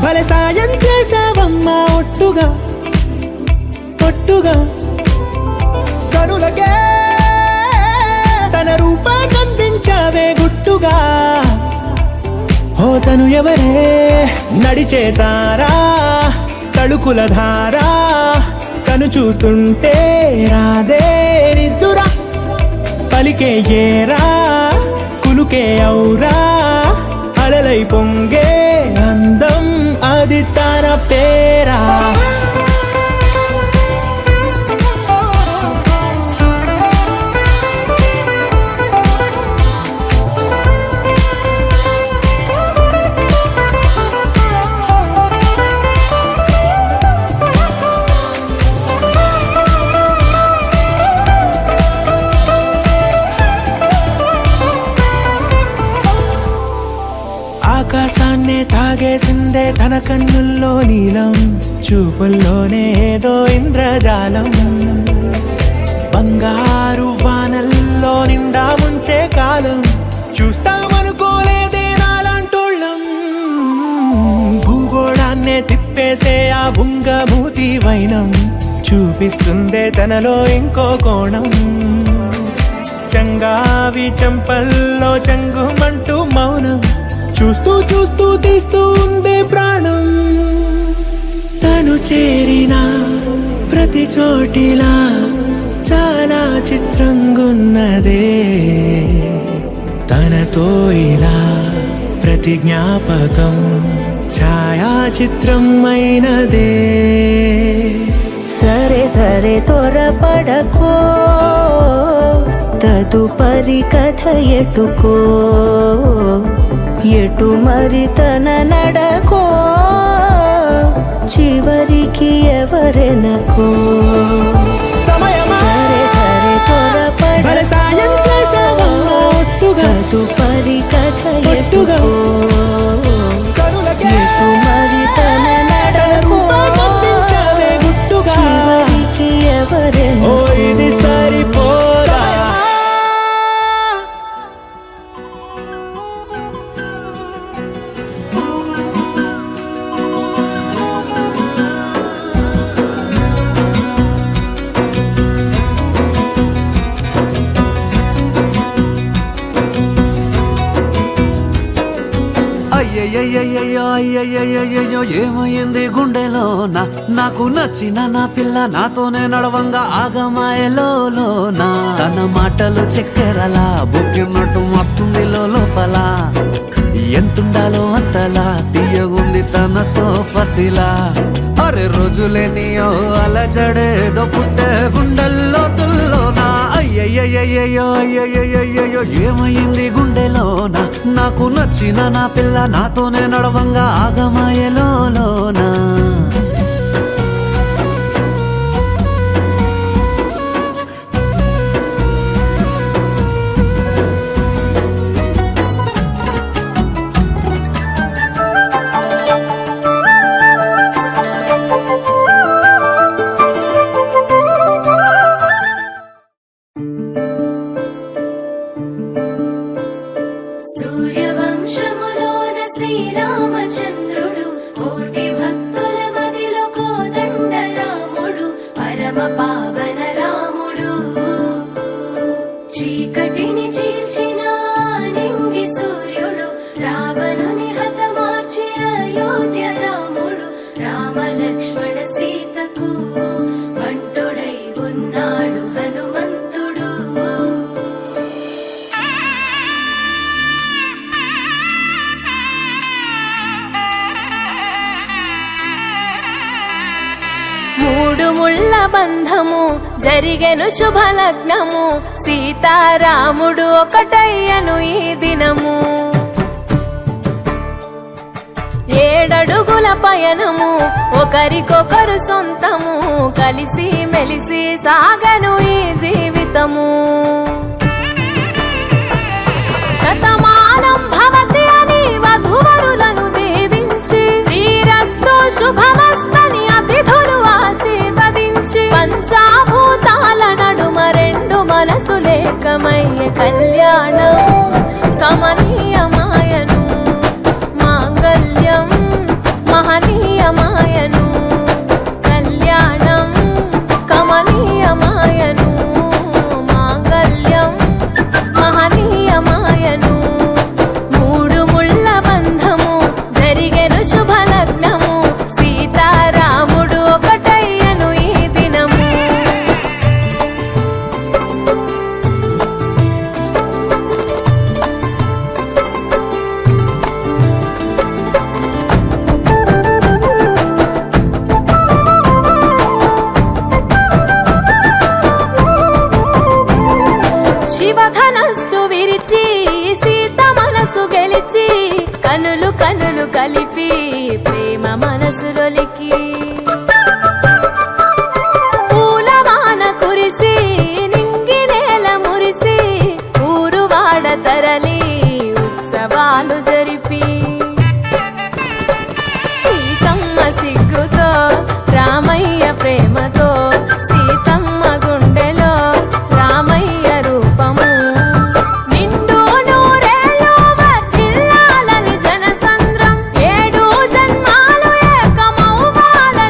Speaker 4: భలే సాయం చేసావమ్మా ఒట్టుగా ఒట్టుగా కనులకే తన రూపాన్నందించావే గుట్టుగా ఓ తను ఎవరే నడిచే తారా తడుకుల ధారా తను చూస్తుంటే రాదే నిద్దురా పలికే ఏరా కులుకే ఔరా అలలై పొంగే అందం అది తన పేరా ఆకాశాన్నే తాగేసిందే తన కన్నుల్లో నీలం చూపుల్లోనే ఏదో ఇంద్రజాలం బంగారు వానల్లో నిండా ముంచే కాలం చూస్తా ముంగమూతి వైనం చూపిస్తుందే తనలో ఇంకో కోణం. చంగావి చంపల్లో చంగుమంటూ మౌనం చూస్తూ చూస్తూ తీస్తూ ఉందే ప్రాణం. తను చేరిన ప్రతి చోటిలా చాలా చిత్రంగున్నదే. తనతో ఇలా ప్రతి జ్ఞాపకం ఛాయాచిత్రం అయినదే.
Speaker 9: సరే సరే త్వరపడకో, తదుపరి కథ ఎటుకో, ఎటు మరి తన నడకో, చివరికి ఎవరెనకో. సరే సరే త్వరపడకో, తదుపరి కథ ఎటుకో, ఎటు మరి తన నడకో, చివరికి ఎవరెనకో.
Speaker 4: ఇది సరిపోదా?
Speaker 3: అయ్యయ్యో ఏమైంది గుండెలోన, నాకు నచ్చిన నా పిల్ల నాతోనే నడవంగా ఆగమాయలోనా. తన మాటలు చక్కెరలా బుక్కినట్టు వస్తుంది లోపల, ఎంతుండాలో అంతలా తీయగుంది తన సోపతిలా. అరే రోజులేనియో అలజడేదో పుట్టే గుండెల్లో తుల్లోనా. అయ్యయ్యో ఏమైంది గుండెలోన, నాకు నచ్చిన నా పిల్ల నాతోనే నడవంగా ఆగమాయలోనా.
Speaker 2: సూర్యవంశములోన శ్రీరామచంద్రుడు, కోటి భక్తుల మదిలో కోదండ రాముడు, పరమ పావన రాముడు. చీకటిని చీల్చిన నింగి సూర్యుడు, రావణుని హతమార్చి అయోధ్య రాముడు, రామ లక్ష్మణ సీతకు బంటుడై ఉన్నాడు హనుమంతుడు. మూడు ముళ్ళ బంధము జరిగెను శుభలగ్నము, సీతారాముడు ఒకటయ్యను ఈ దినము. 7 అడుగుల పయనము ఒకరికొకరు సొంతము, కలిసి మెలిసి సాగను ఈ జీవితము. శతమానం భవతి అని వధువరులను దీవించి, శ్రీరస్తు శుభమస్తని అతిథులు ఆశీర్వదించి, పంచాభూతాల నడుమ 2 మనసులేకమయ్యే కళ్యాణం కమనీయమాయను, మాంగళ్యం మహనీయమాయను. కళ్యాణం కమనీయమాయను, మాంగళ్యం మహనీయమాయను. 3 ముళ్ళ బంధము జరిగెను శుభలగ్నము, సీతారాముడు ఒకటయ్యను ఈ దినము. శివధనస్సు విరిచి సీత మనసు గెలిచి, కనులు కనులు కలిపి ప్రేమ మనసులొలికి, పూలవాన కురిసి నింగి నేల మురిసి, ఊరువాడ తరలి ఉత్సవాలు జరిపి, సీతమ్మ సిగ్గుతో రామయ్య ప్రేమతో, సీతమ్మ గుండెలో రామయ్య రూపము. నిండు నూరేళ్ళు వర్ధిల్లాలని జనసంద్రం, 7 జన్మాలు ఏకమవ్వాలని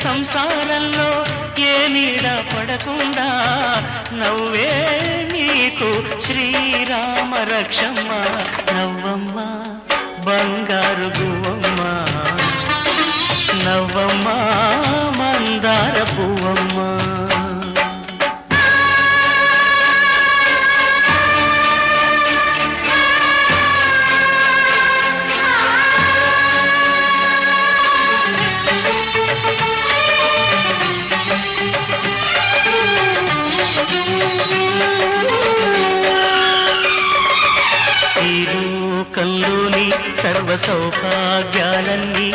Speaker 8: సంసారంలో ఏ నీడ పడకుండా నవ్వే నీకు శ్రీరామ రక్షమ్మ. నవ్వమ్మ బంగారు గువ్వమ్మ, నవ్వమ్మ మందార పువ్వమ్మ. లోకంలోని సర్వ సౌభాగ్యాలన్నీ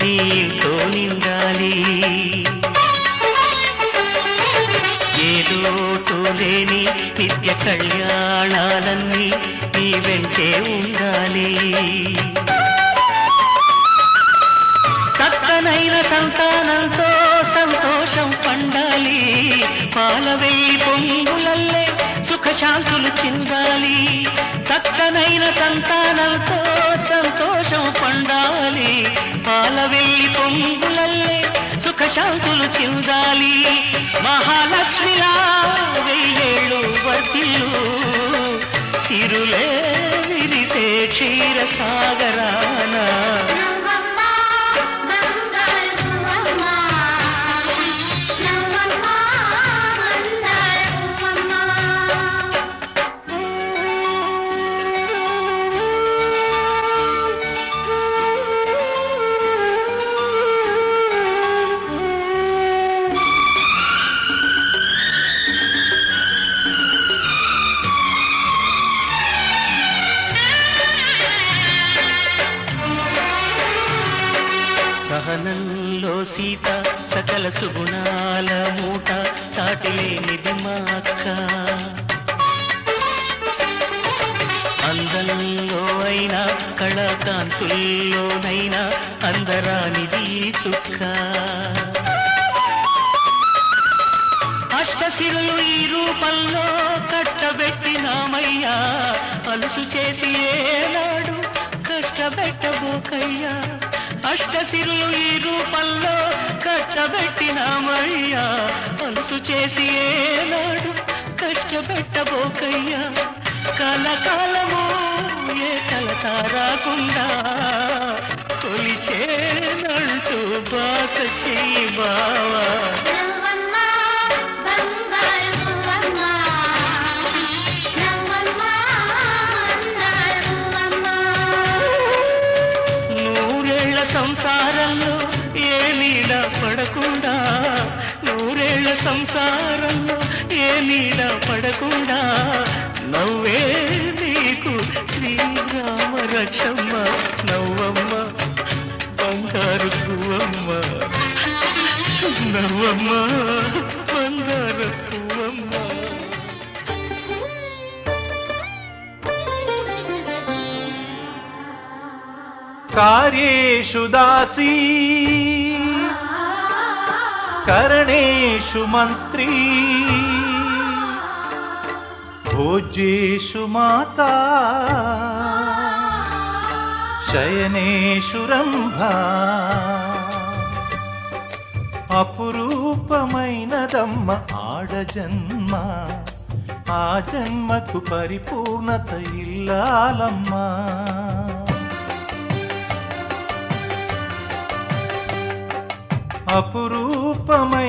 Speaker 8: నీతో నిండాలి, ఏ లోటు లేని నిత్య కళ్యాణాలన్నీ నీ వెంటే ఉండాలి. చక్కనైన సంతానంతో సంతోషం పండాలి, పాలవెల్లి పొంగులల్లే సుఖశాంతులు చిందాలి. చక్కనైన సంతానంతో సంతోషం పండాలి, పాలవెల్లి పొంగులల్లే సుఖశాంతులు చిందాలి. మహాలక్ష్మిలా వెయ్యేళ్ళు వర్తిల్లు, సిరులే విరిసే క్షీర సాగరాన. సహనంలో సీత సకల సుగుణాల మూట, చాటిలేనిది మా అక్క. అందంలో అయినా కళాకాంతుల్లోనైనా అందరానిది చుక్క. అష్టసిరులు ఈ రూపంలో కట్టబెట్టినామయ్యా, అలుసు చేసి ఏనాడు కష్టపెట్టబోకయ్యా. అష్టసిరులు ఈ రూపంలో కట్టబెట్టినామయ్యా, అలుసు చేసి ఏనాడు కష్టపెట్టబోకయ్యా. కలకాలము ఏ కలత రాకుండా కొలిచేనంటూ బాస చెయ్యి బావా. సంసారంలో ఏ నీడ పడకుండా, నూరేళ్ల సంసారంలో ఏ నీడ పడకుండా నవ్వే నీకు శ్రీరామ రక్షమ్మ. నవ్వమ్మ బంగారు పువ్వమ్మ, నవ్వమ్మ బంగారు పువ్వమ్మ. కార్యేషు దాసీ కరణేషు మంత్రీ, భోజ్యేషు మాతా శయనేషు రంభా. అపురూపమైనదమ్మ ఆడజన్మ, ఆ జన్మకు పరిపూర్ణత ఇల్లాలమ్మా. అపురూపమైన